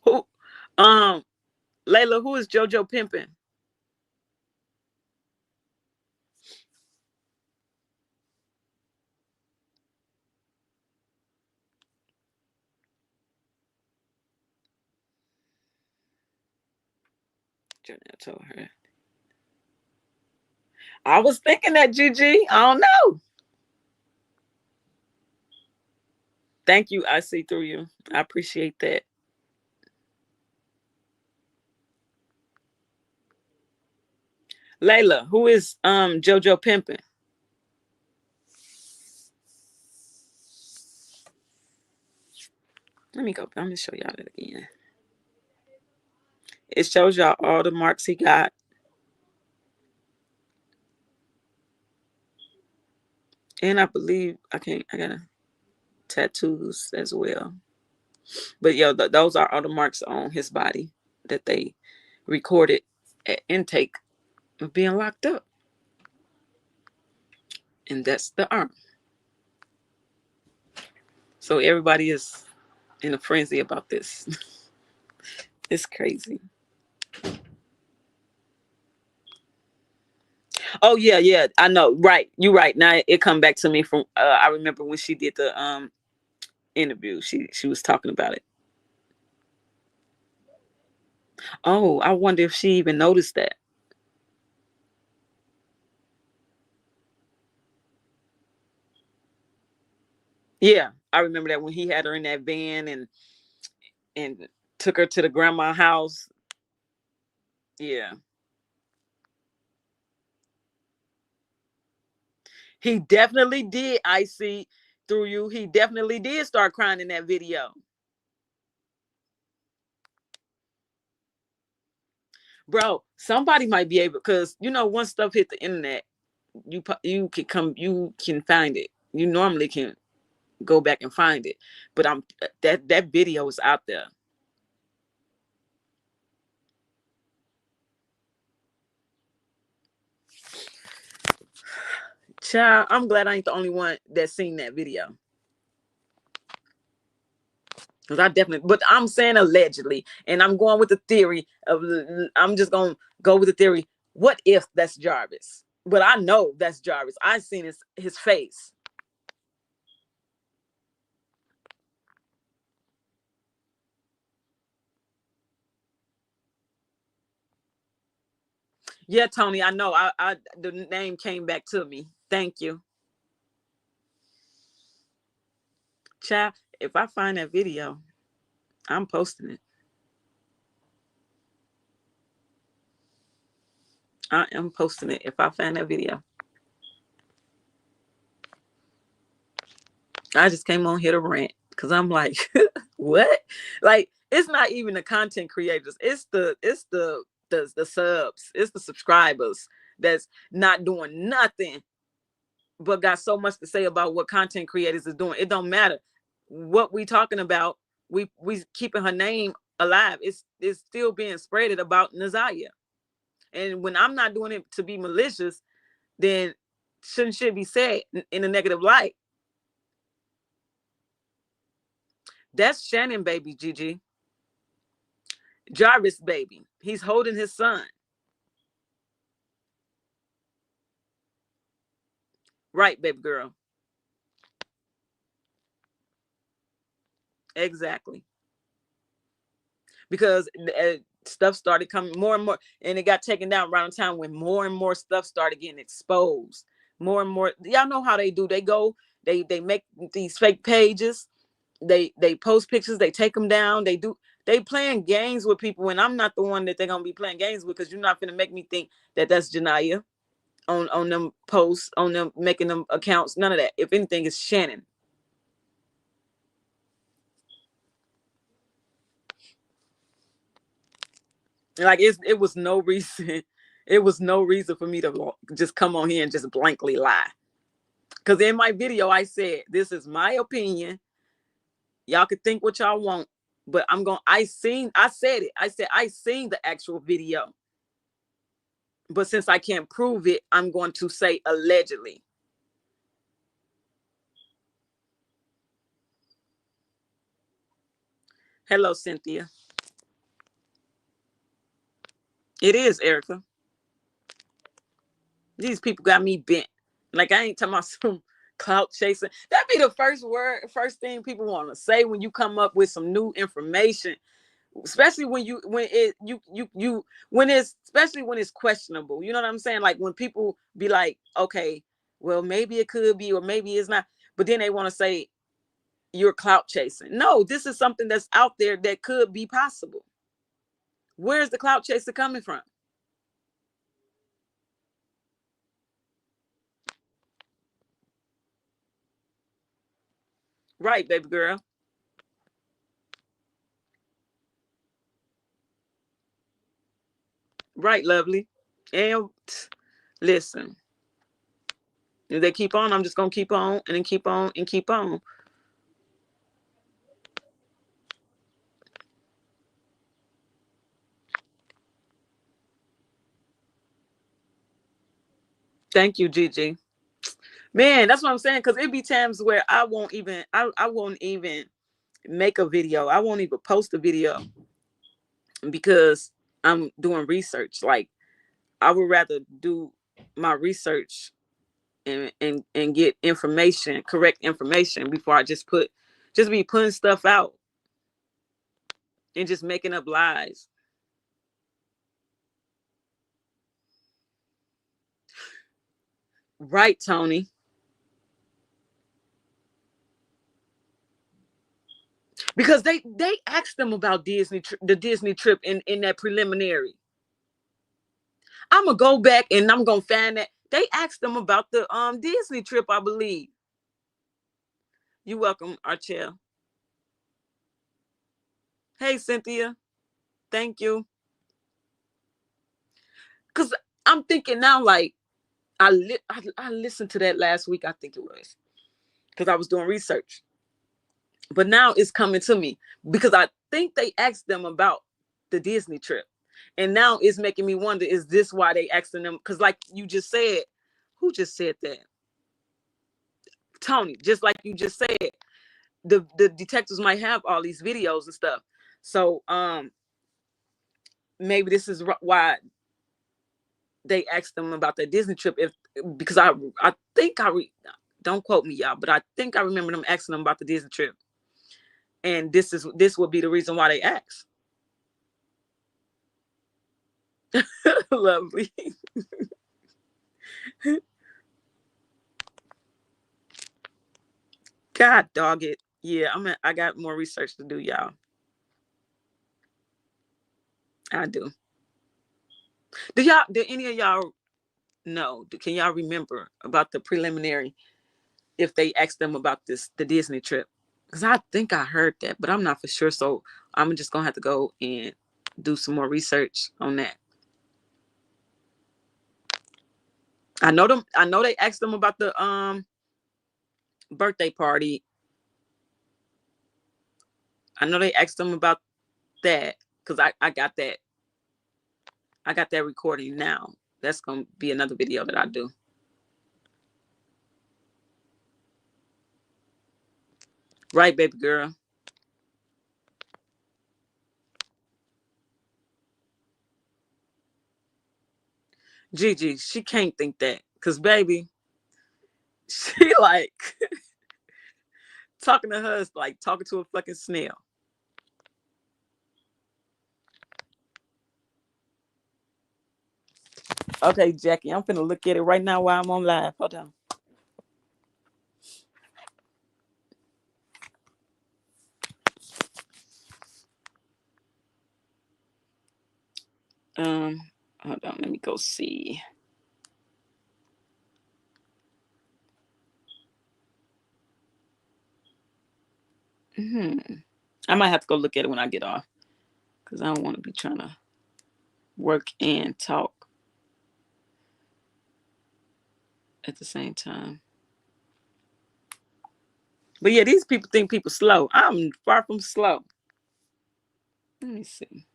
Who, um, Layla, who is JoJo pimping? Janelle told her. I was thinking that, Gigi. I don't know. Thank you. I see through you. I appreciate that. Layla, who is JoJo pimping? Let me go. I'm gonna show y'all that again. It shows y'all all the marks he got. And I believe I got tattoos as well. But yo, those are all the marks on his body that they recorded at intake of being locked up. And that's the arm. So everybody is in a frenzy about this. It's crazy. Oh yeah, yeah. I know. Right. You're right. Now it come back to me from I remember when she did the interview. She was talking about it. Oh, I wonder if she even noticed that. Yeah, I remember that when he had her in that van and took her to the grandma house. Yeah. He definitely did. I see through you. He definitely did start crying in that video. Bro, somebody might be able, because once stuff hit the internet, you can find it. You normally can go back and find it. But that video is out there. Child, I'm glad I ain't the only one that seen that video. Because I definitely, but I'm saying allegedly, and I'm going with the theory of, I'm just going to go with the theory. What if that's Jarvis? But I know that's Jarvis. I seen his face. Yeah, Tony, I know. I the name came back to me. Thank you. Child, if I find that video, I'm posting it. I am posting it if I find that video. I just came on here to rant because I'm like, what? Like, it's not even the content creators. It's the subs. It's the subscribers that's not doing nothing but got so much to say about what content creators is doing. It don't matter what we talking about. We keeping her name alive. It's still being spreaded about Nazaya. And when I'm not doing it to be malicious, then shouldn't be said in a negative light. That's Shannon baby, Gigi. Jarvis baby. He's holding his son. Right, baby girl. Exactly. Because stuff started coming more and more, and it got taken down around the time when more and more stuff started getting exposed. More and more, y'all know how they do. They go, they make these fake pages. They post pictures. They take them down. They playing games with people, and I'm not the one that they're gonna be playing games with, because you're not gonna make me think that that's Janaya on them posts, on them making them accounts. None of that. If anything, it's Shannon. Like it was no reason. It was no reason for me to just come on here and just blankly lie. Because in my video, I said, this is my opinion. Y'all could think what y'all want, but I said it. I said, I seen the actual video. But since I can't prove it, I'm going to say allegedly. Hello, Cynthia. It is, Erica. These people got me bent. Like, I ain't talking about some clout chasing. That'd be the first thing people want to say when you come up with some new information. Especially when it's especially when it's questionable. You know what I'm saying? Like when people be like, okay, well, maybe it could be, or maybe it's not. But then they want to say you're clout chasing. No, this is something that's out there that could be possible. Where's the clout chaser coming from? Right, baby girl. Right, lovely. And listen, if they keep on, I'm just gonna keep on and then keep on and keep on. Thank you, Gigi. Man, that's what I'm saying. Cause it be times where I won't even make a video. I won't even post a video because I'm doing research. Like I would rather do my research and get information, correct information, before I just be putting stuff out and just making up lies. Right, Tony. Because they asked them about the Disney trip in that preliminary. I'm gonna go back and I'm gonna find that they asked them about the Disney trip, I believe. You're welcome, Archelle. Hey, Cynthia. Thank you. Cause I'm thinking now, like I listened to that last week. I think it was because I was doing research. But now it's coming to me because I think they asked them about the Disney trip, and now it's making me wonder: is this why they asking them? Because, like you just said, who just said that? Tony. Just like you just said, the detectives might have all these videos and stuff. So maybe this is why they asked them about the Disney trip. If because I think don't quote me, y'all, but I think I remember them asking them about the Disney trip, and this would be the reason why they asked. Lovely. God dog it. Yeah, I got more research to do, y'all. I do. Did any of y'all know? Can y'all remember about the preliminary if they asked them about the Disney trip? Because I think I heard that, but I'm not for sure. So I'm just gonna have to go and do some more research on that. I know they asked them about the birthday party. I know they asked them about that because I got that. I got that recording now. That's gonna be another video that I do. Right, baby girl. Gigi, she can't think that. Cause baby, she like talking to her is like talking to a fucking snail. Okay, Jackie, I'm finna look at it right now while I'm on live. Hold on. Hold on, let me go see. I might have to go look at it when I get off. Cause I don't want to be trying to work and talk at the same time. But yeah, these people think people slow. I'm far from slow. Let me see.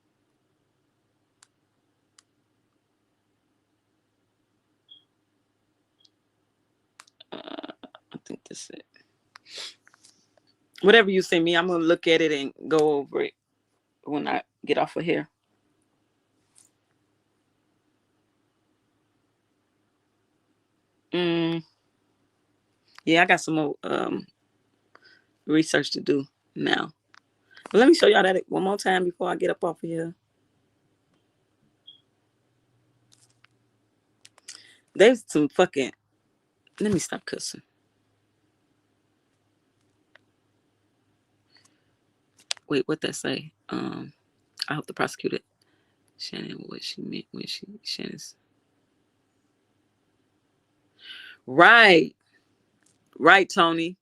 I think this is it. Whatever you send me, I'm gonna look at it and go over it when I get off of here. Yeah, I got some more research to do now. But let me show y'all that one more time before I get up off of here. There's some fucking. Let me stop cussing. Wait, what that say? I hope the prosecutor Shannon what she meant when Shannon's right, right, Tony.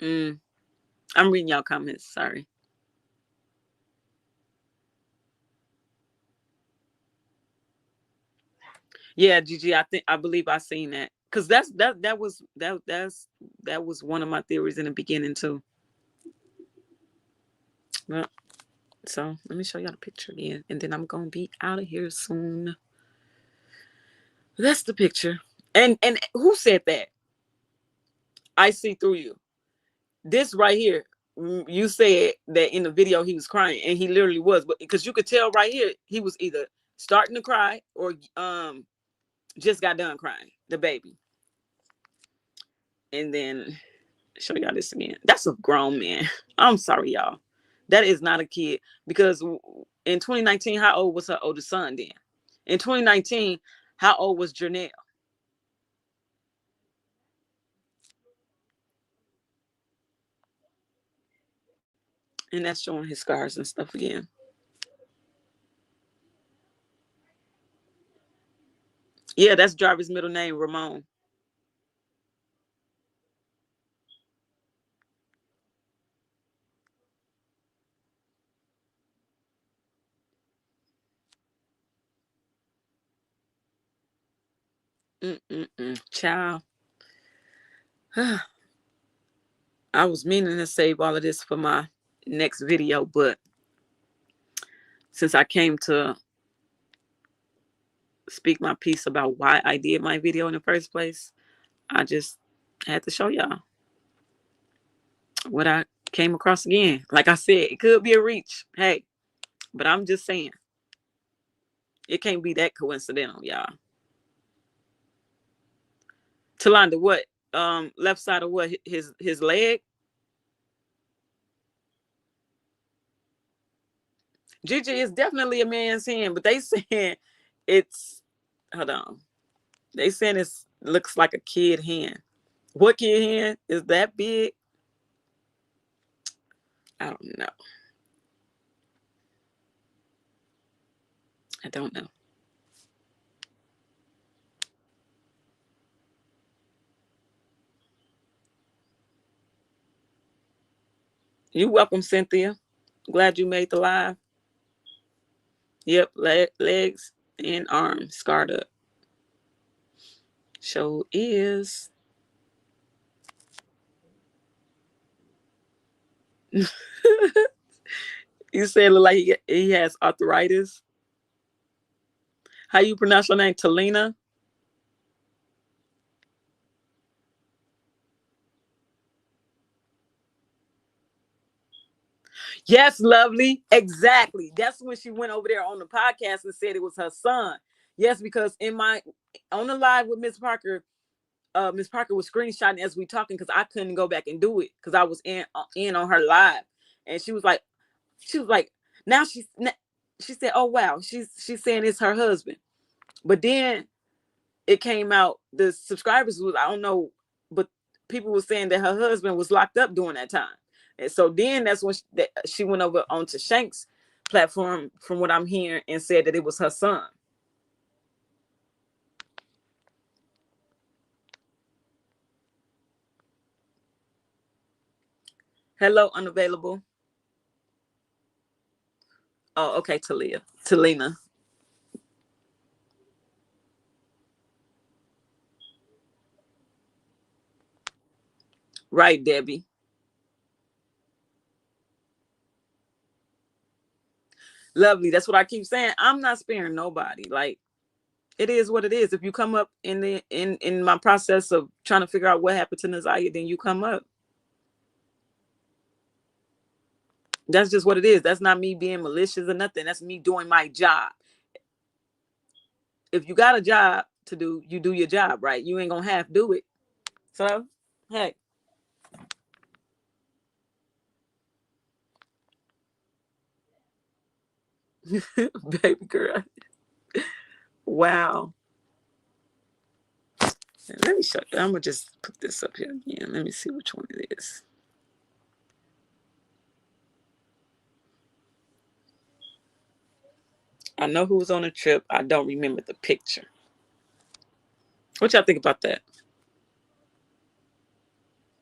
I'm reading y'all comments. Sorry. Yeah, Gigi, I believe I seen that because that was one of my theories in the beginning too. Well, so let me show y'all the picture again, and then I'm gonna be out of here soon. That's the picture. And who said that? I see through you. This right here, you said that in the video he was crying, and he literally was, but because you could tell right here he was either starting to cry or just got done crying, the baby. And then show y'all this again. That's a grown man. I'm sorry, y'all. That is not a kid because In 2019, how old was her oldest son then? In 2019, how old was Janelle? And that's showing his scars and stuff again. Yeah, that's Jarvis' middle name, Ramon. Child. I was meaning to save all of this for my next video, but since I came to speak my piece about why I did my video in the first place, I just had to show y'all what I came across again. Like I said, it could be a reach. Hey, but I'm just saying, it can't be that coincidental, y'all. Talonda, what? Left side of what? His leg? Gigi is definitely a man's hand, but they saying it's, hold on. They saying it looks like a kid hand. What kid hand is that big? I don't know. I don't know. You welcome, Cynthia. Glad you made the live. Yep, legs and arms scarred up. Show is. You said it look like he has arthritis. How you pronounce your name? Talina? Yes, lovely. Exactly. That's when she went over there on the podcast and said it was her son. Yes, because on the live with Miss Parker, Miss Parker was screenshotting as we talking because I couldn't go back and do it because I was in on her live, and she was like, now she said, oh wow, she's saying it's her husband, but then it came out the subscribers was, I don't know, but people were saying that her husband was locked up during that time, and so then that's when she went over onto Shank's platform, from what I'm hearing, and said that it was her son. Hello, unavailable. Oh, okay, Talina. Right, Debbie. Lovely. That's what I keep saying. I'm not sparing nobody. Like, it is what it is. If you come up in my process of trying to figure out what happened to Nazaya, then you come up. That's just what it is. That's not me being malicious or nothing. That's me doing my job. If you got a job to do, you do your job, right? You ain't gonna half do it. So, hey. Baby girl. Wow. Let me show you. I'm gonna just put this up here again. Let me see which one it is. I know who was on the trip. I don't remember the picture. What y'all think about that?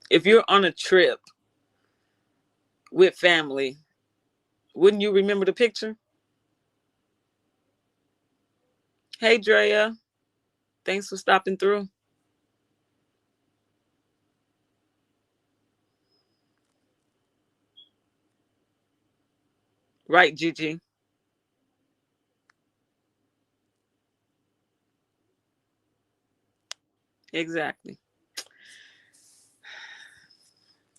If you're on a trip with family, wouldn't you remember the picture? Hey, Drea. Thanks for stopping through. Right, Gigi. Exactly.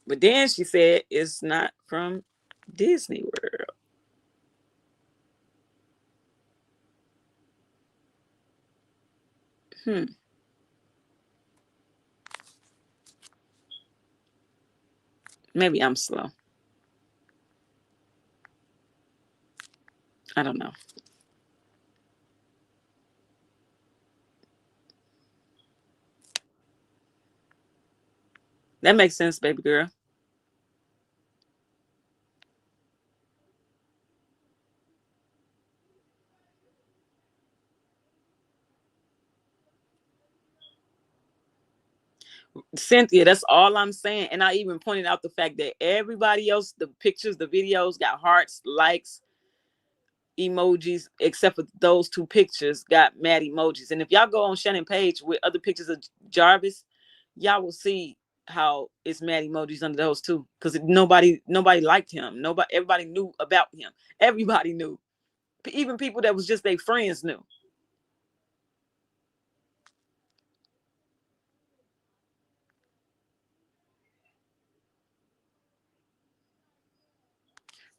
But then she said it's not from Disney World. Maybe I'm slow. I don't know. That makes sense, baby girl. Cynthia, that's all I'm saying. And I even pointed out the fact that everybody else, the pictures, the videos got hearts, likes, emojis, except for those two pictures got mad emojis. And if y'all go on Shannon page with other pictures of Jarvis, y'all will see how it's mad emojis under those two. Because nobody liked him. Everybody knew about him. Everybody knew. Even people that was just their friends knew.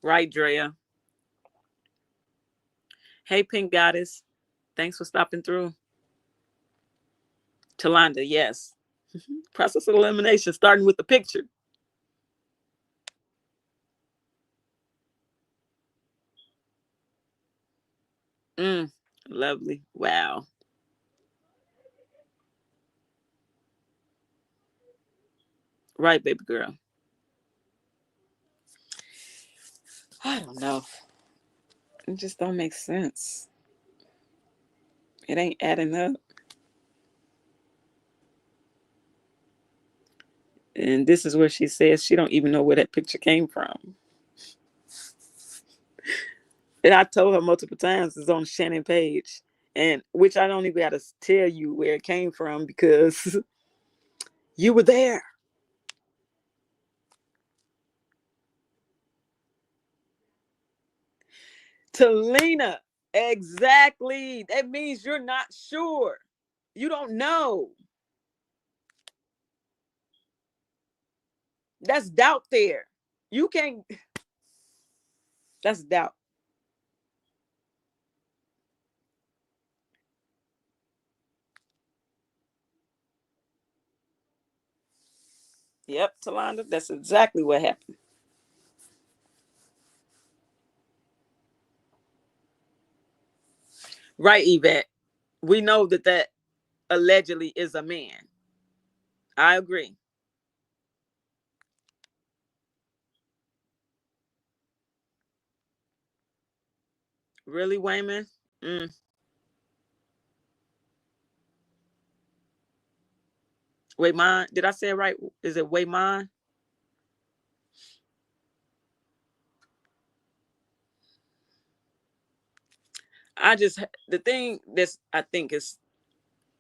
Right, Drea? Hey, Pink Goddess. Thanks for stopping through. Talanda, yes. Process of elimination, starting with the picture. Mm, lovely. Wow. Right, baby girl. I don't know. It just don't make sense. It ain't adding up. And this is where she says she don't even know where that picture came from. And I told her multiple times it's on Shannon page. And which I don't even gotta tell you where it came from because you were there. Talina, exactly. That means you're not sure. You don't know. That's doubt there. You can't. That's doubt. Yep, Talanda, that's exactly what happened. Right, Yvette. We know that that allegedly is a man. I agree. Really, Wayman? Mm. Wayman? Did I say it right? Is it Wayman? I just the thing that's I think is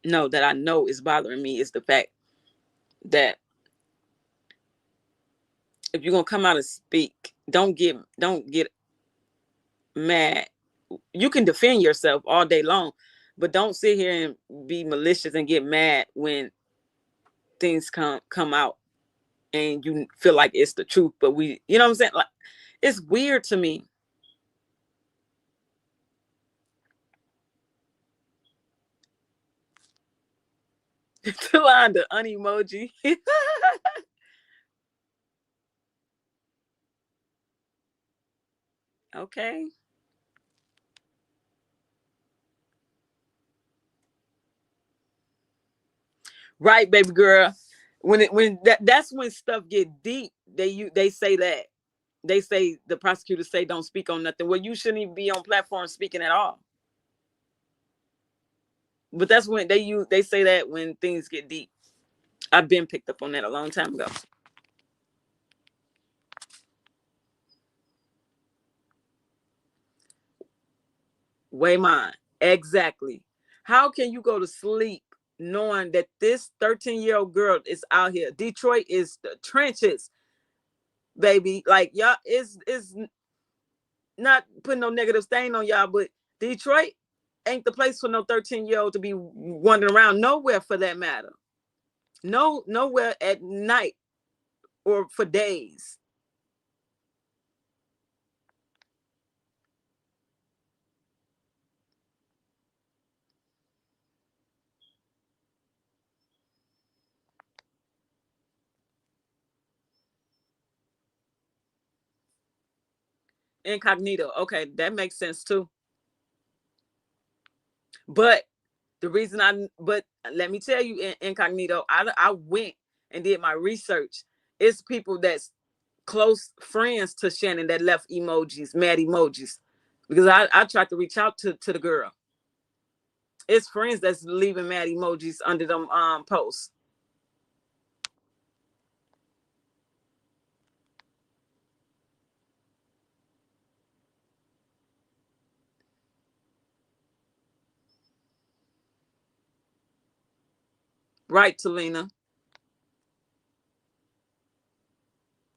no that I know is bothering me is the fact that if you're gonna come out and speak, don't get mad. You can defend yourself all day long, but don't sit here and be malicious and get mad when things come out and you feel like it's the truth. But you know what I'm saying? Like it's weird to me. Talanda, unemoji. Okay. Right, baby girl. That's when stuff get deep. They say that. They say the prosecutors say don't speak on nothing. Well, you shouldn't even be on platform speaking at all. But that's when they say that when things get deep. I've been picked up on that a long time ago. Waymon, exactly. How can you go to sleep knowing that this 13-year-old girl is out here? Detroit is the trenches, baby. Like y'all is not putting no negative stain on y'all, but Detroit ain't the place for no 13-year-old to be wandering around nowhere for that matter. No, nowhere at night or for days. Incognito. Okay, that makes sense too. But the reason but let me tell you, Incognito, I went and did my research. It's people that's close friends to Shannon that left emojis, mad emojis, because I tried to reach out to the girl. It's friends that's leaving mad emojis under them posts. Right, Talina.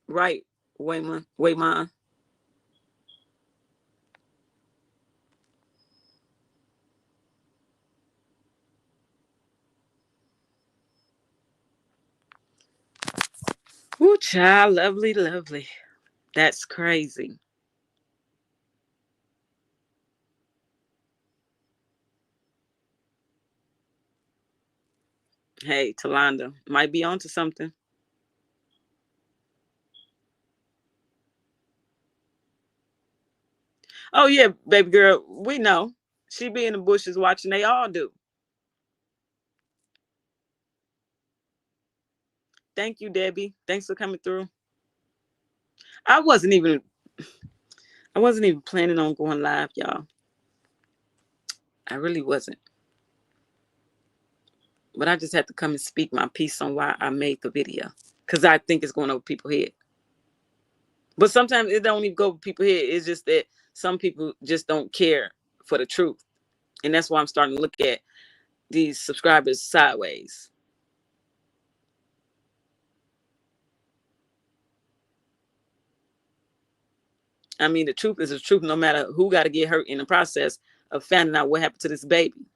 Right, Wayman. Woo, child, lovely, lovely. That's crazy. Hey, Talanda might be onto something. Oh yeah, baby girl, we know. She be in the bushes watching. They all do. Thank you, Debbie. Thanks for coming through. I wasn't even I wasn't even planning on going live, y'all. I really wasn't. But I just had to come and speak my piece on why I made the video. Because I think it's going over people's head. But sometimes it don't even go over people's head. It's just that some people just don't care for the truth. And that's why I'm starting to look at these subscribers sideways. I mean, the truth is the truth, no matter who got to get hurt in the process of finding out what happened to this baby.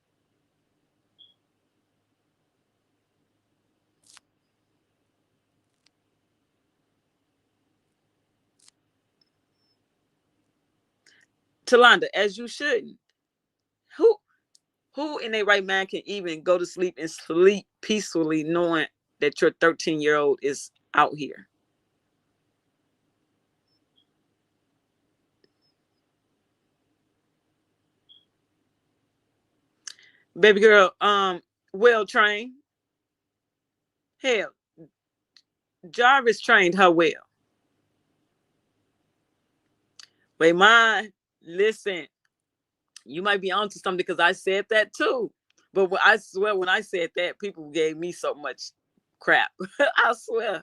Talonda, as you shouldn't. Who who in their right mind can even go to sleep and sleep peacefully knowing that your 13-year-old is out here? Baby girl, well trained. Hell, Jarvis trained her well. Wait, mine, listen, you might be onto something because I said that too. But I swear, when I said that, people gave me so much crap. I swear.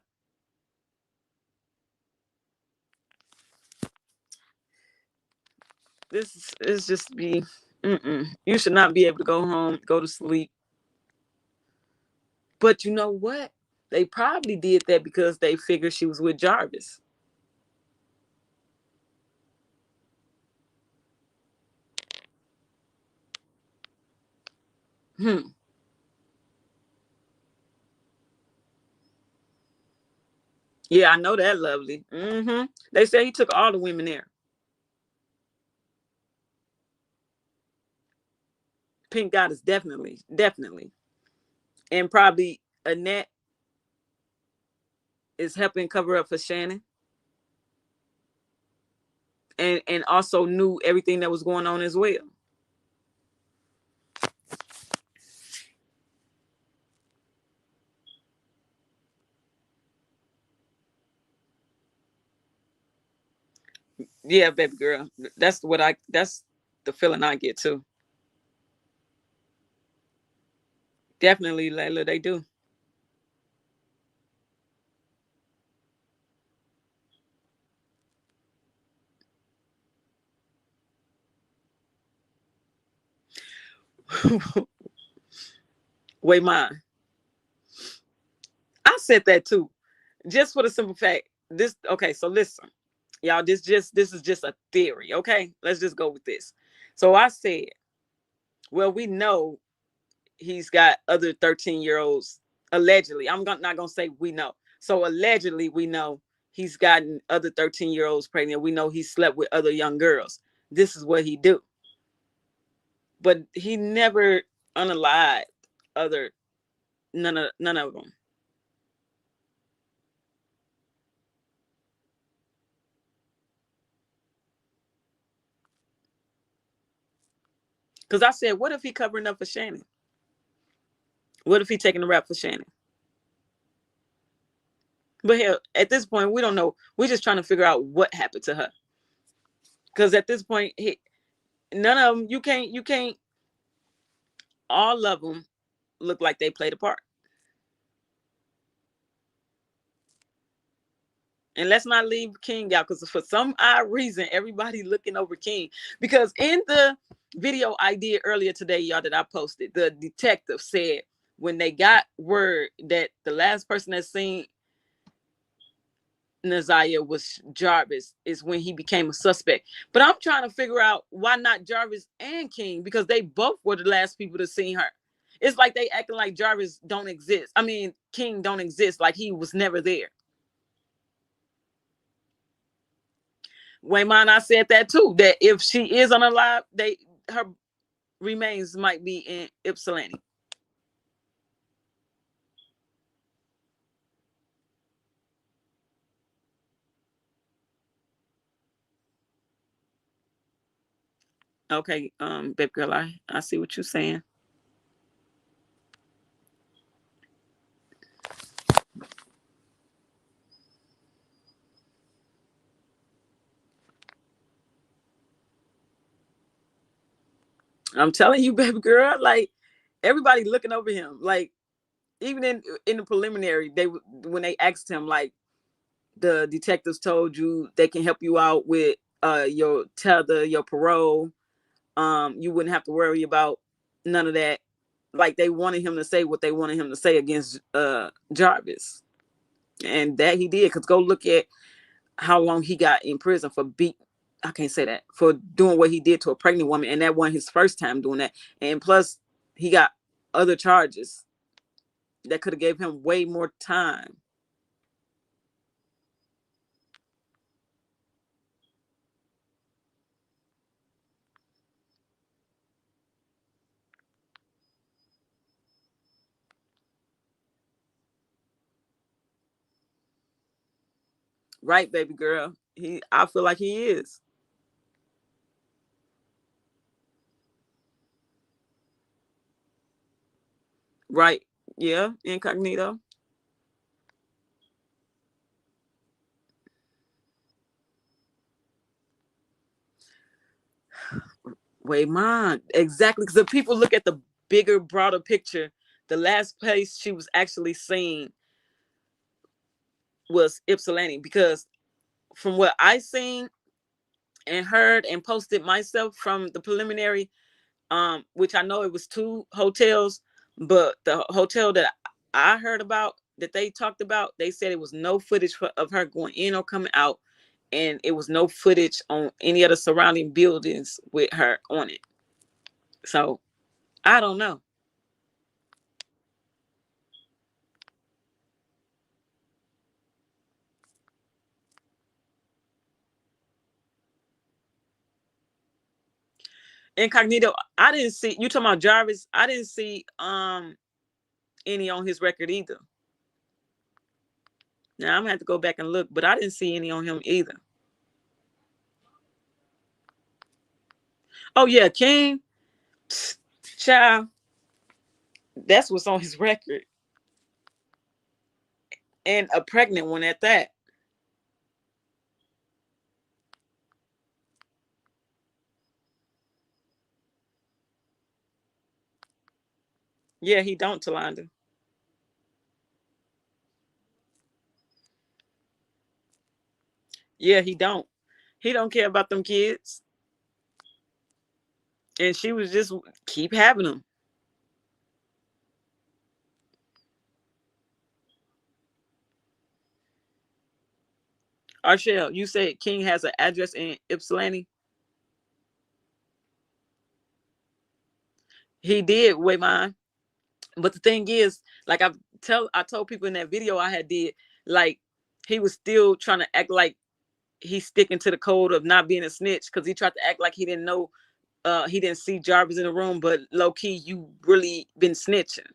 This is just be. You should not be able to go home, go to sleep. But you know what? They probably did that because they figured she was with Jarvis. Hmm. Yeah, I know that, lovely. They say he took all the women there. Pink Goddess, definitely, definitely, and probably Annette is helping cover up for Shannon, and also knew everything that was going on as well. Yeah, baby girl, that's the feeling I get too. Definitely, Layla, they do. Wait, mine. I said that too, just for the simple fact. This okay. So listen, y'all. This is just a theory. Okay, let's just go with this. So I said, well, we know he's got other 13-year-olds allegedly. Not gonna say we know. So allegedly, we know he's gotten other 13-year-olds pregnant. We know he slept with other young girls. This is what he do. But he never unalived other none of them. Because I said, what if he covering up for Shannon? What if he taking the rap for Shannon? But hell, at this point, we don't know. We're just trying to figure out what happened to her. Because at this point, none of them, you can't, all of them look like they played a part. And let's not leave King out, because for some odd reason, everybody looking over King. Because in the video I did earlier today, y'all, that I posted, the detective said when they got word that the last person that seen Naziah was Jarvis is when he became a suspect. But I'm trying to figure out why not Jarvis and King, because they both were the last people to see her. It's like they acting like Jarvis don't exist. I mean, King don't exist, like he was never there. Wayman, I said that too, that if she is unalive, her remains might be in Ypsilanti. Okay, baby girl, I see what you're saying. I'm telling you, baby girl, like everybody looking over him. Like even in the preliminary, when they asked him, like, the detectives told you they can help you out with your tether, your parole. You wouldn't have to worry about none of that. Like they wanted him to say what they wanted him to say against Jarvis. And that he did, because go look at how long he got in prison for I can't say that, for doing what he did to a pregnant woman, and that wasn't his first time doing that. And plus, he got other charges that could have gave him way more time. Right, baby girl. I feel like he is. Right. Yeah, incognito. Wait, mine. Exactly. Because if people look at the bigger, broader picture, the last place she was actually seen was Ypsilanti. Because from what I seen and heard and posted myself from the preliminary, which I know it was 2 hotels, but the hotel that I heard about, that they talked about, they said it was no footage of her going in or coming out, and it was no footage on any of the surrounding buildings with her on it. So I don't know. Incognito, I didn't see, you talking about Jarvis, I didn't see any on his record either. Now I'm gonna have to go back and look, but I didn't see any on him either. Oh yeah, King, child, that's what's on his record, and a pregnant one at that. Yeah, he don't, Talonda. Yeah, he don't. He don't care about them kids, and she was just keep having them. Arshel, you said King has an address in Ypsilanti. He did, wait mine. But the thing is, like I told people in that video I had did, like he was still trying to act like he's sticking to the code of not being a snitch, because he tried to act like he didn't know, he didn't see Jarvis in the room, but low key you really been snitching.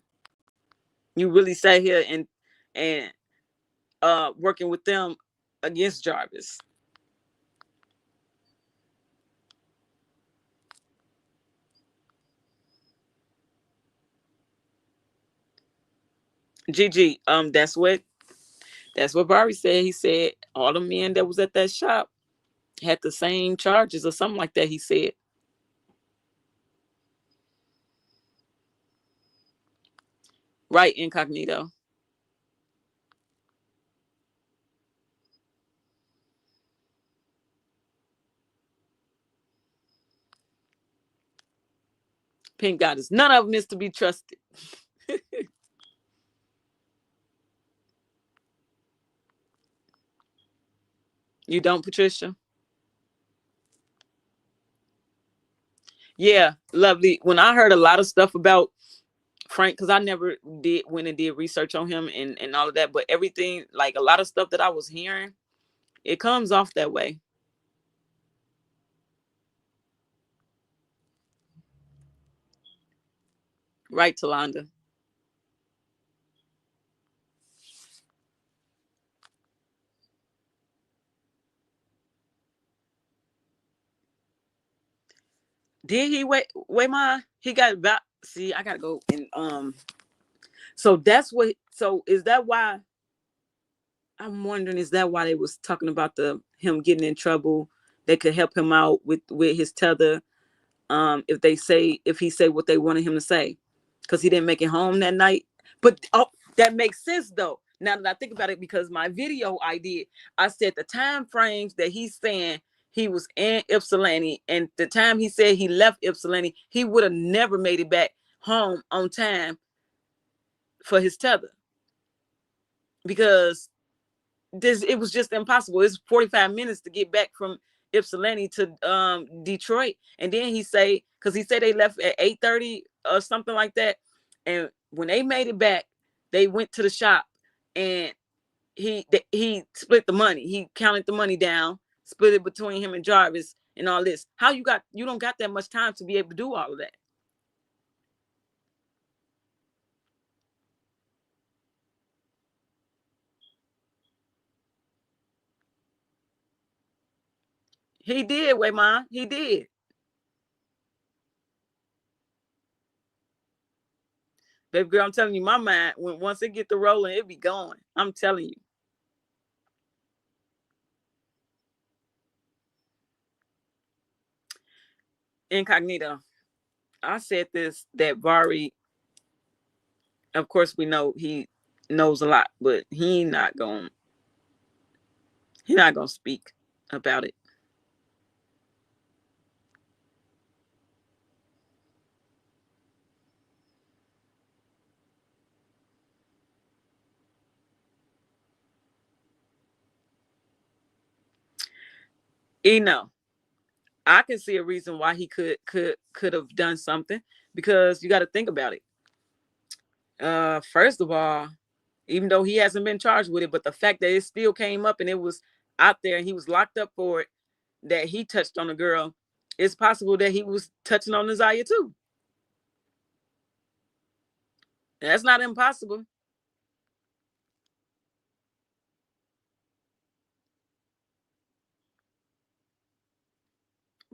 You really sat here and working with them against Jarvis. GG. That's what Barry said. He said all the men that was at that shop had the same charges or something like that. He said. Right, incognito. Pink Goddess. None of them is to be trusted. You don't, Patricia? Yeah, lovely. When I heard a lot of stuff about Frank, because I never did went and did research on him and all of that, but everything, like a lot of stuff that I was hearing, it comes off that way. Right, Talonda? Did he wait my he got about see, I gotta go and so that's what so is that why I'm wondering, is that why they was talking about the him getting in trouble? They could help him out with his tether, if he say what they wanted him to say, because he didn't make it home that night. But oh, that makes sense though. Now that I think about it, because my video I said the time frames that he's saying he was in Ypsilanti, and the time he said he left Ypsilanti, he would have never made it back home on time for his tether, because it was just impossible. It's 45 minutes to get back from Ypsilanti to Detroit. And then because he said they left at 8:30 or something like that. And when they made it back, they went to the shop and he split the money. He counted the money down, split it between him and Jarvis and all this. How you don't got that much time to be able to do all of that? He did, Wayman. He did. Baby girl, I'm telling you, my mind, once it get to rolling, it be going. I'm telling you. Incognito. I said this, that Vari, of course, we know he knows a lot, but he not gonna speak about it. You know, I can see a reason why he could have done something, because you got to think about it. First of all, even though he hasn't been charged with it, but the fact that it still came up and it was out there and he was locked up for it, that he touched on a girl, it's possible that he was touching on Nazaya too. That's not impossible.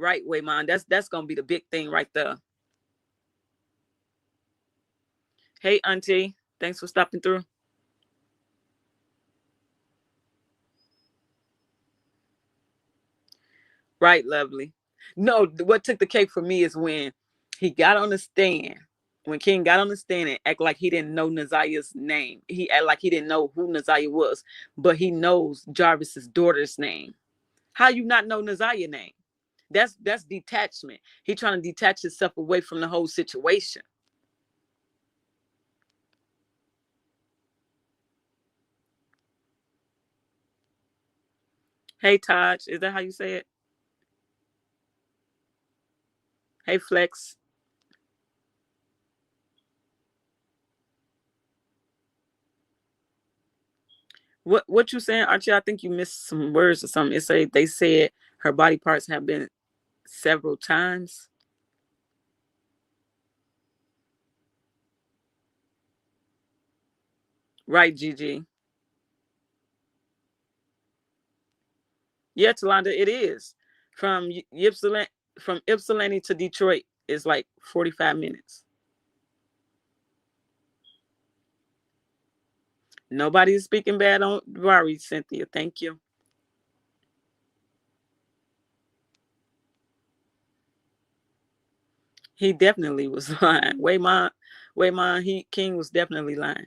Right, Waymon. That's gonna be the big thing right there. Hey, Auntie. Thanks for stopping through. Right, lovely. No, what took the cake for me is when he got on the stand. When King got on the stand and act like he didn't know Nazaya's name. He act like he didn't know who Nazaya was, but he knows Jarvis's daughter's name. How you not know Nazaya's name? That's detachment. He trying to detach himself away from the whole situation. Hey, Taj, is that how you say it? Hey, Flex. What you saying, Archie? I think you missed some words or something. They said her body parts have been several times. Right, Gigi. Yeah, Talonda, it is. From Ypsilanti from Ypsilanti to Detroit is like 45 minutes. Nobody is speaking bad on Vari, Cynthia. Thank you. He definitely was lying. Waymon, King was definitely lying.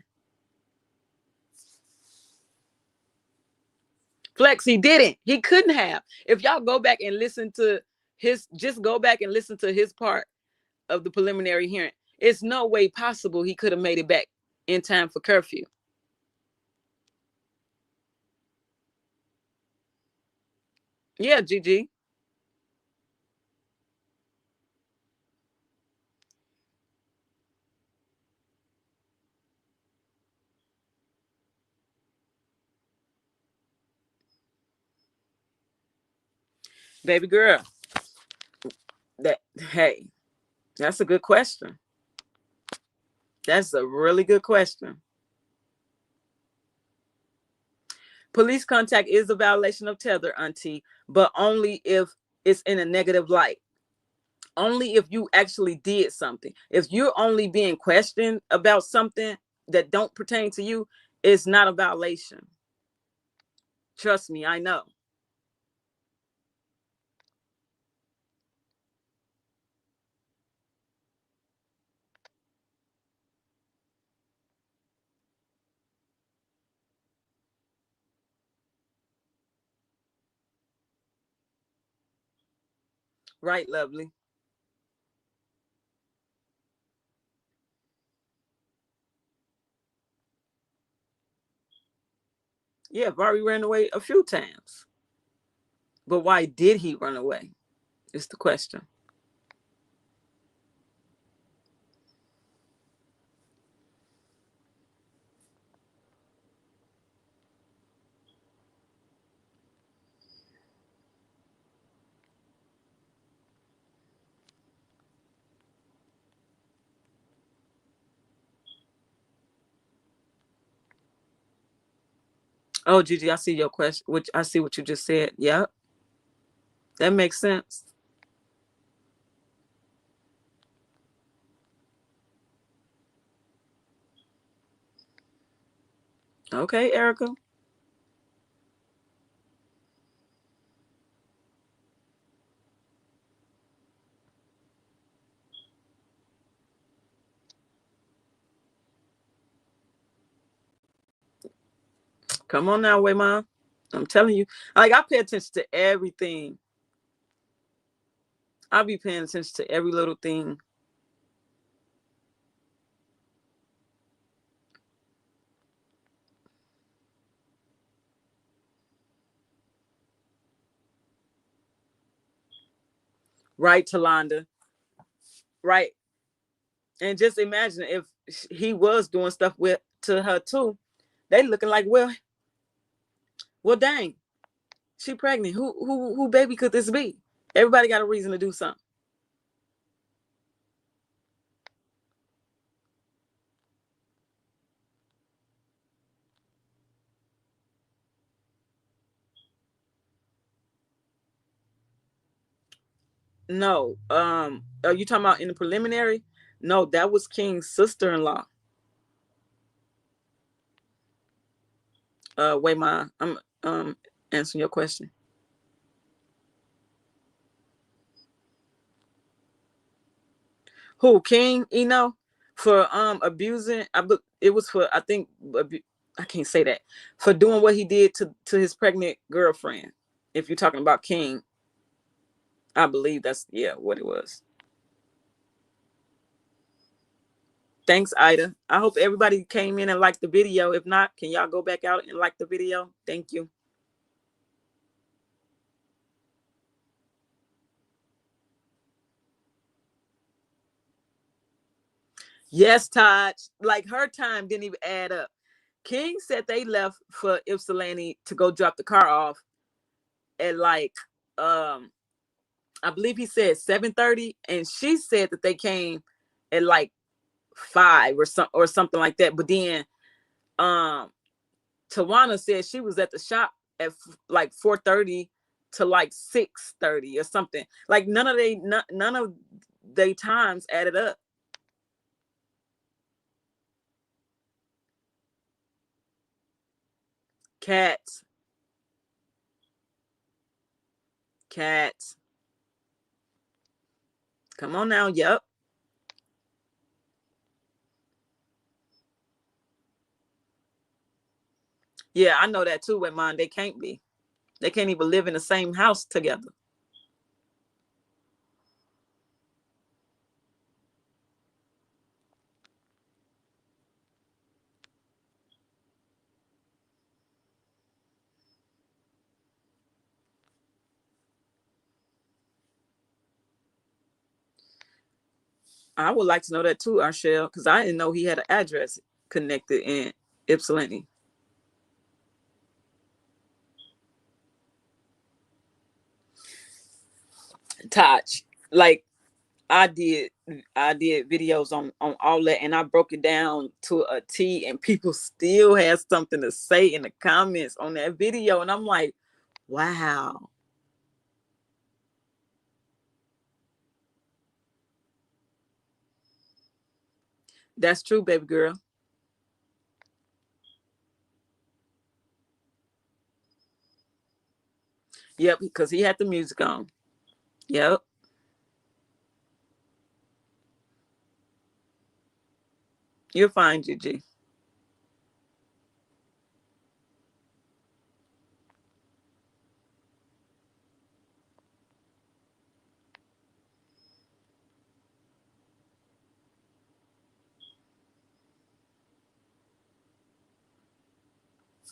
Flex, he didn't. He couldn't have. If y'all go back and listen to just go back and listen to his part of the preliminary hearing. It's no way possible he could have made it back in time for curfew. Yeah, Gigi. Baby girl. That hey, that's a good question. That's a really good question. Police contact is a violation of tether, auntie, but only if it's in a negative light. Only if you actually did something. If you're only being questioned about something that don't pertain to you, it's not a violation. Trust me, I know. Right, lovely. Yeah, Vari ran away a few times. But why did he run away? Is the question. Oh, Gigi, I see your question. Which I see what you just said. Yeah, that makes sense. Okay, Erica. Come on now, way mom. I'm telling you. Like I pay attention to everything. I'll be paying attention to every little thing. Right, Talonda. Right. And just imagine if he was doing stuff with to her too. They looking like, well, dang, she pregnant. Who baby could this be? Everybody got a reason to do something. No. Are you talking about in the preliminary? No, that was King's sister-in-law. Wait, I'm answering your question. Who, King? For abusing. It was for I think I can't say that for doing what he did to his pregnant girlfriend. If you're talking about King, I believe that's what it was. Thanks, Ida. I hope everybody came in and liked the video. If not, can y'all go back out and like the video? Thank you. Yes, Todd. Like her time didn't even add up. King said they left for Ypsilanti to go drop the car off at like I believe he said 7:30, and she said that they came at like 5 or something like that. But then Tawana said she was at the shop at like 4:30 to like 6:30 or something. Like none of they times added up. Cats. Cats. Come on now. Yep. Yeah, I know that too with mine. They can't be. They can't even live in the same house together. I would like to know that too, Arshel, because I didn't know he had an address connected in Ypsilanti. Touch. Like I did videos on all that, and I broke it down to a T, and people still had something to say in the comments on that video, and I'm like, wow. That's true, baby girl. Yep, because he had the music on. Yep. You're fine, Gigi.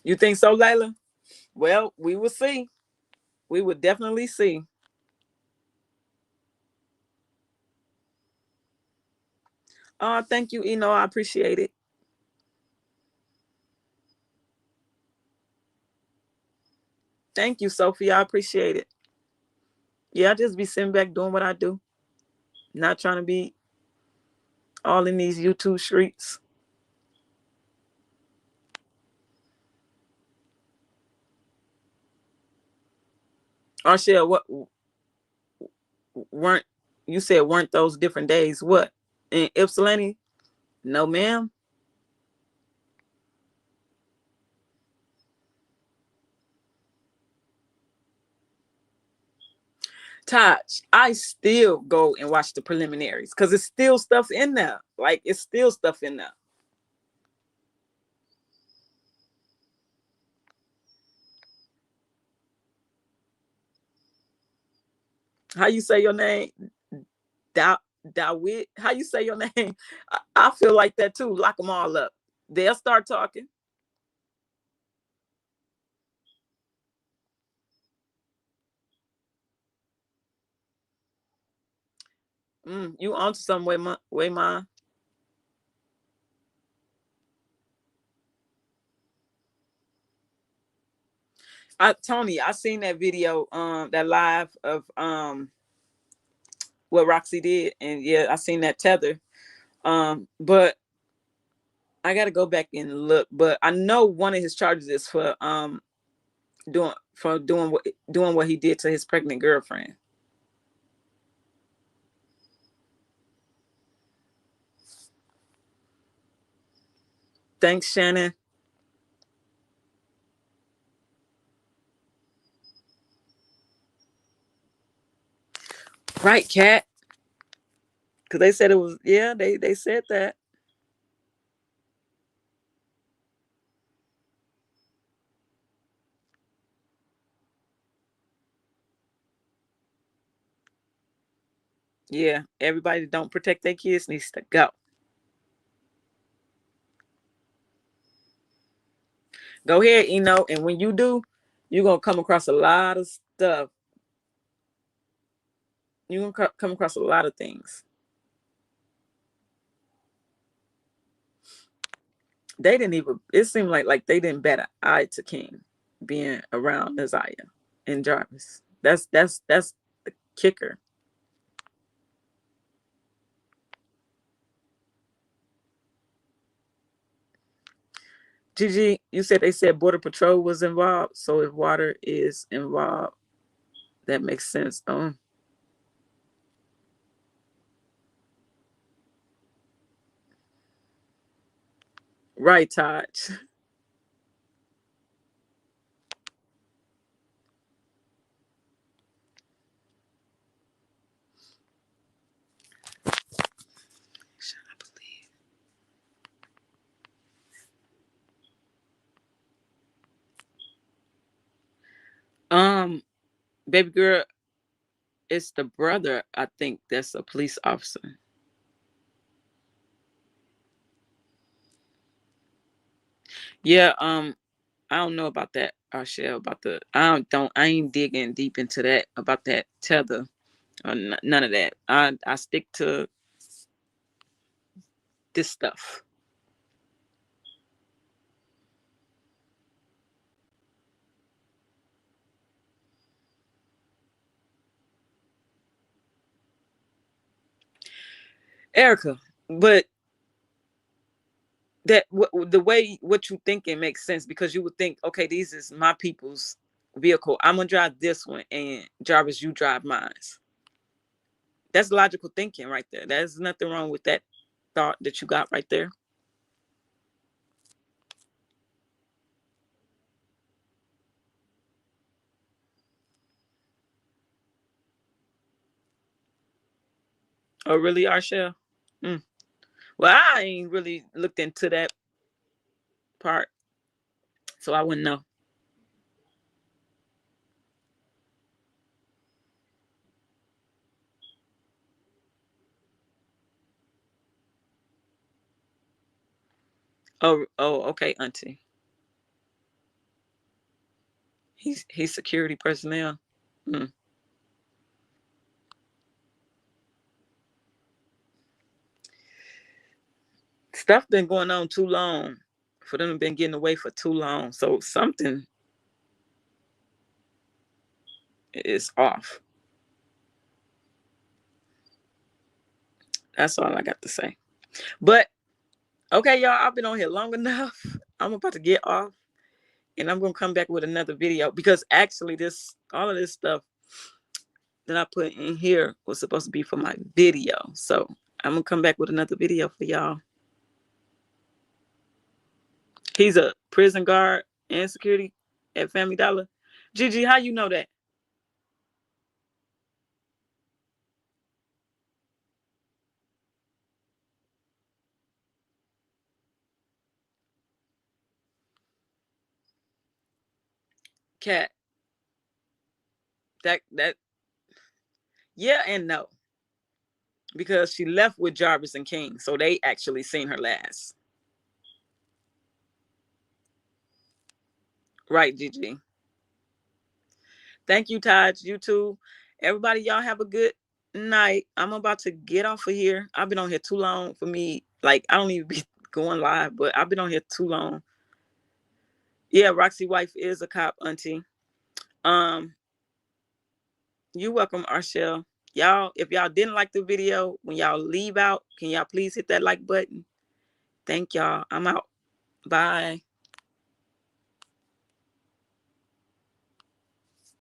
You think so, Layla? Well, we will see. We will definitely see. Thank you, Eno. I appreciate it. Thank you, Sophie. I appreciate it. Yeah, I just be sitting back doing what I do, not trying to be all in these YouTube streets. Arshel, what weren't you said weren't those different days? What in Ypsilanti? No, ma'am. Touch. I still go and watch the preliminaries because it's still stuff in there. Like it's still stuff in there. How you say your name? Dawit. How you say your name? I feel like that too. Lock them all up. They'll start talking. You onto some way, ma. Tony, I seen that video, that live of what Roxy did, and yeah, I seen that tether. But I got to go back and look. But I know one of his charges is for doing what he did to his pregnant girlfriend. Thanks, Shannon. Right, Kat? Because they said it was. Yeah, they said that. Yeah, everybody that don't protect their kids needs to go. Go ahead, Eno, and when you do, you're gonna come across a lot of stuff. You're gonna come across a lot of things. They didn't even. It seemed like they didn't bat an eye to King being around Isaiah and Jarvis. That's the kicker. Gigi, you said they said Border Patrol was involved. So if water is involved, that makes sense. Right, Todd. Baby girl, it's the brother, I think, that's a police officer. Yeah, I don't know about that, Arshel, about the I ain't digging deep into that about that tether or none of that. I stick to this stuff. Erica, but the way what you thinking makes sense, because you would think, okay, these is my people's vehicle. I'm gonna drive this one, and Jarvis, you drive mine. That's logical thinking right there. There's nothing wrong with that thought that you got right there. Oh, really, Arshel? Mm. Well, I ain't really looked into that part, so I wouldn't know. Oh, okay, Auntie. He's security personnel. Mm. Stuff been going on too long for them to been getting away for too long. So something is off. That's all I got to say. But okay, y'all, I've been on here long enough. I'm about to get off, and I'm gonna come back with another video, because actually this all of this stuff that I put in here was supposed to be for my video. So I'm gonna come back with another video for y'all. He's a prison guard and security at Family Dollar. Gigi, how you know that? Cat. That yeah and no. Because she left with Jarvis and King. So they actually seen her last. Right, Gigi. Thank you, Taj. You too. Everybody, y'all have a good night. I'm about to get off of here. I've been on here too long for me. Like, I don't even be going live, but I've been on here too long. Yeah, Roxy wife is a cop, Auntie. Um, you welcome, Arshel. Y'all, if y'all didn't like the video, when y'all leave out, can y'all please hit that like button? Thank y'all. I'm out. Bye.